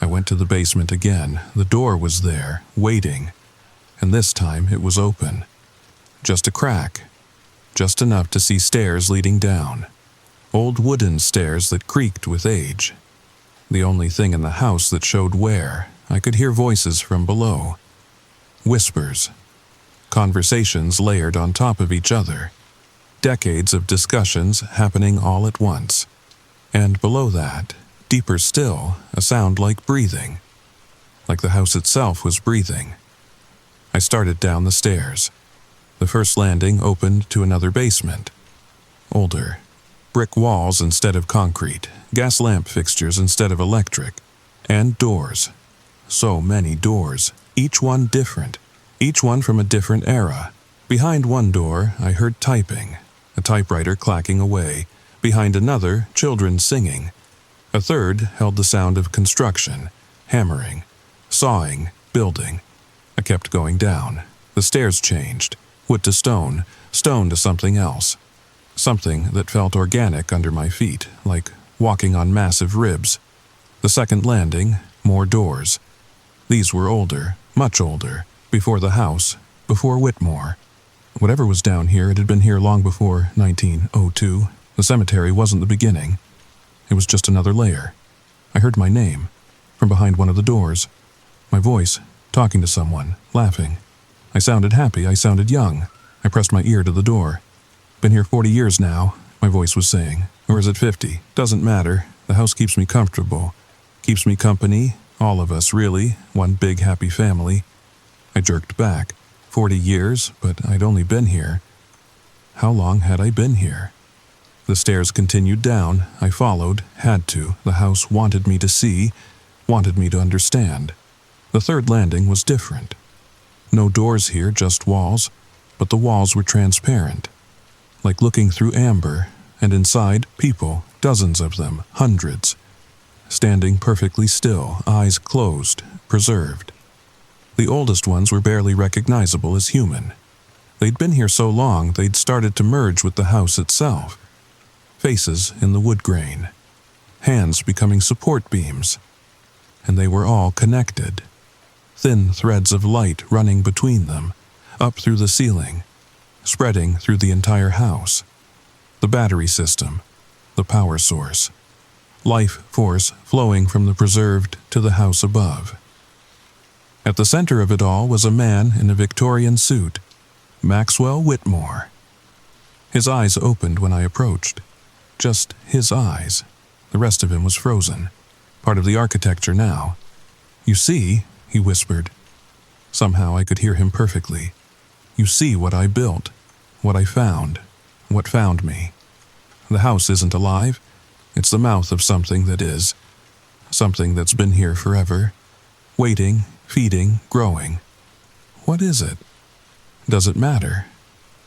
I went to the basement again. The door was there, waiting, and this time it was open. Just a crack, just enough to see stairs leading down. Old wooden stairs that creaked with age. The only thing in the house that showed where. I could hear voices from below. Whispers. Conversations layered on top of each other. Decades of discussions happening all at once. And below that, deeper still, a sound like breathing. Like the house itself was breathing. I started down the stairs. The first landing opened to another basement. Older. Brick walls instead of concrete. Gas lamp fixtures instead of electric. And doors. So many doors. Each one different. Each one from a different era. Behind one door, I heard typing. A typewriter clacking away. Behind another, children singing. A third held the sound of construction. Hammering. Sawing. Building. I kept going down. The stairs changed. Wood to stone. Stone to something else. Something that felt organic under my feet, like walking on massive ribs. The second landing, more doors. These were older, much older, before the house, before Whitmore. Whatever was down here, it had been here long before 1902. The cemetery wasn't the beginning. It was just another layer. I heard my name, from behind one of the doors. My voice, talking to someone, laughing. I sounded happy, I sounded young. I pressed my ear to the door. Been here 40 years now, my voice was saying. Or is it 50? Doesn't matter. The house keeps me comfortable. Keeps me company. All of us, really. One big happy family. I jerked back. 40 years, but I'd only been here. How long had I been here? The stairs continued down. I followed, had to. The house wanted me to see, wanted me to understand. The third landing was different. No doors here, just walls, but the walls were transparent. Like looking through amber, and inside, people, dozens of them, hundreds. Standing perfectly still, eyes closed, preserved. The oldest ones were barely recognizable as human. They'd been here so long they'd started to merge with the house itself. Faces in the wood grain. Hands becoming support beams. And they were all connected. Thin threads of light running between them, up through the ceiling, spreading through the entire house. The battery system, the power source, life force flowing from the preserved to the house above. At the center of it all was a man in a Victorian suit, Maxwell Whitmore. His eyes opened when I approached. Just his eyes. The rest of him was frozen, part of the architecture now. "You see," he whispered. Somehow I could hear him perfectly. "You see what I built, what I found, what found me. The house isn't alive. It's the mouth of something that is. Something that's been here forever. Waiting, feeding, growing. What is it? Does it matter?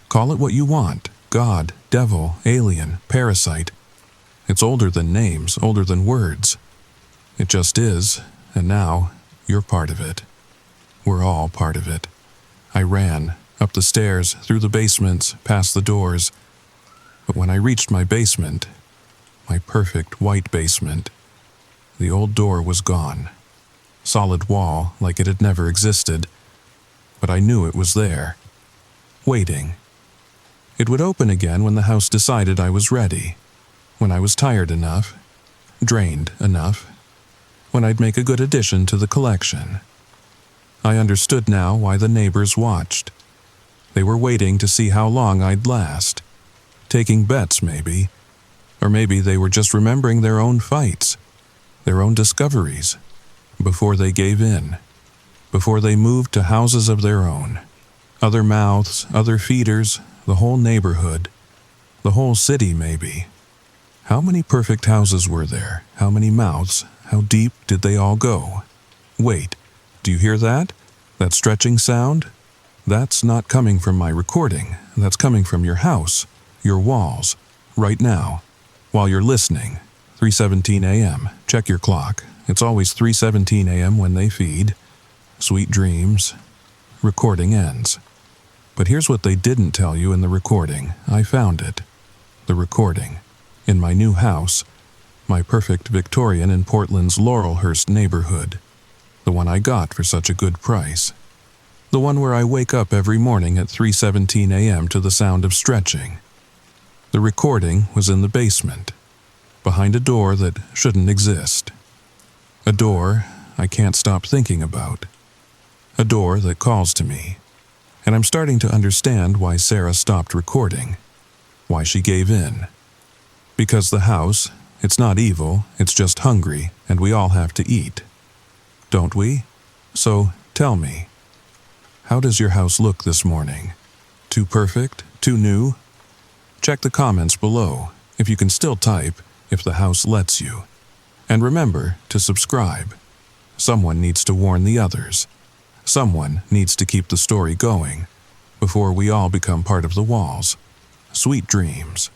Call it what you want. God, devil, alien, parasite. It's older than names, older than words. It just is, and now you're part of it. We're all part of it." I ran, up the stairs, through the basements, past the doors. But when I reached my basement, my perfect white basement, the old door was gone. Solid wall, like it had never existed. But I knew it was there, waiting. It would open again when the house decided I was ready, when I was tired enough, drained enough, when I'd make a good addition to the collection. I understood now why the neighbors watched. They were waiting to see how long I'd last. Taking bets, maybe. Or maybe they were just remembering their own fights, their own discoveries, before they gave in, before they moved to houses of their own. Other mouths, other feeders, the whole neighborhood, the whole city maybe. How many perfect houses were there? How many mouths? How deep did they all go? Wait, do you hear that? That stretching sound? That's not coming from my recording. That's coming from your house, your walls, right now, while you're listening. 3:17 a.m. Check your clock. It's always 3:17 a.m. when they feed. Sweet dreams. Recording ends. But here's what they didn't tell you in the recording. I found it. The recording. In my new house. My perfect Victorian in Portland's Laurelhurst neighborhood. The one I got for such a good price. The one where I wake up every morning at 3:17 a.m. to the sound of stretching. The recording was in the basement, behind a door that shouldn't exist. A door I can't stop thinking about. A door that calls to me. And I'm starting to understand why Sarah stopped recording, why she gave in. Because the house, it's not evil, it's just hungry, and we all have to eat. Don't we? So, tell me, how does your house look this morning? Too perfect? Too new? Check the comments below, if you can still type, if the house lets you. And remember to subscribe. Someone needs to warn the others. Someone needs to keep the story going, before we all become part of the walls. Sweet dreams.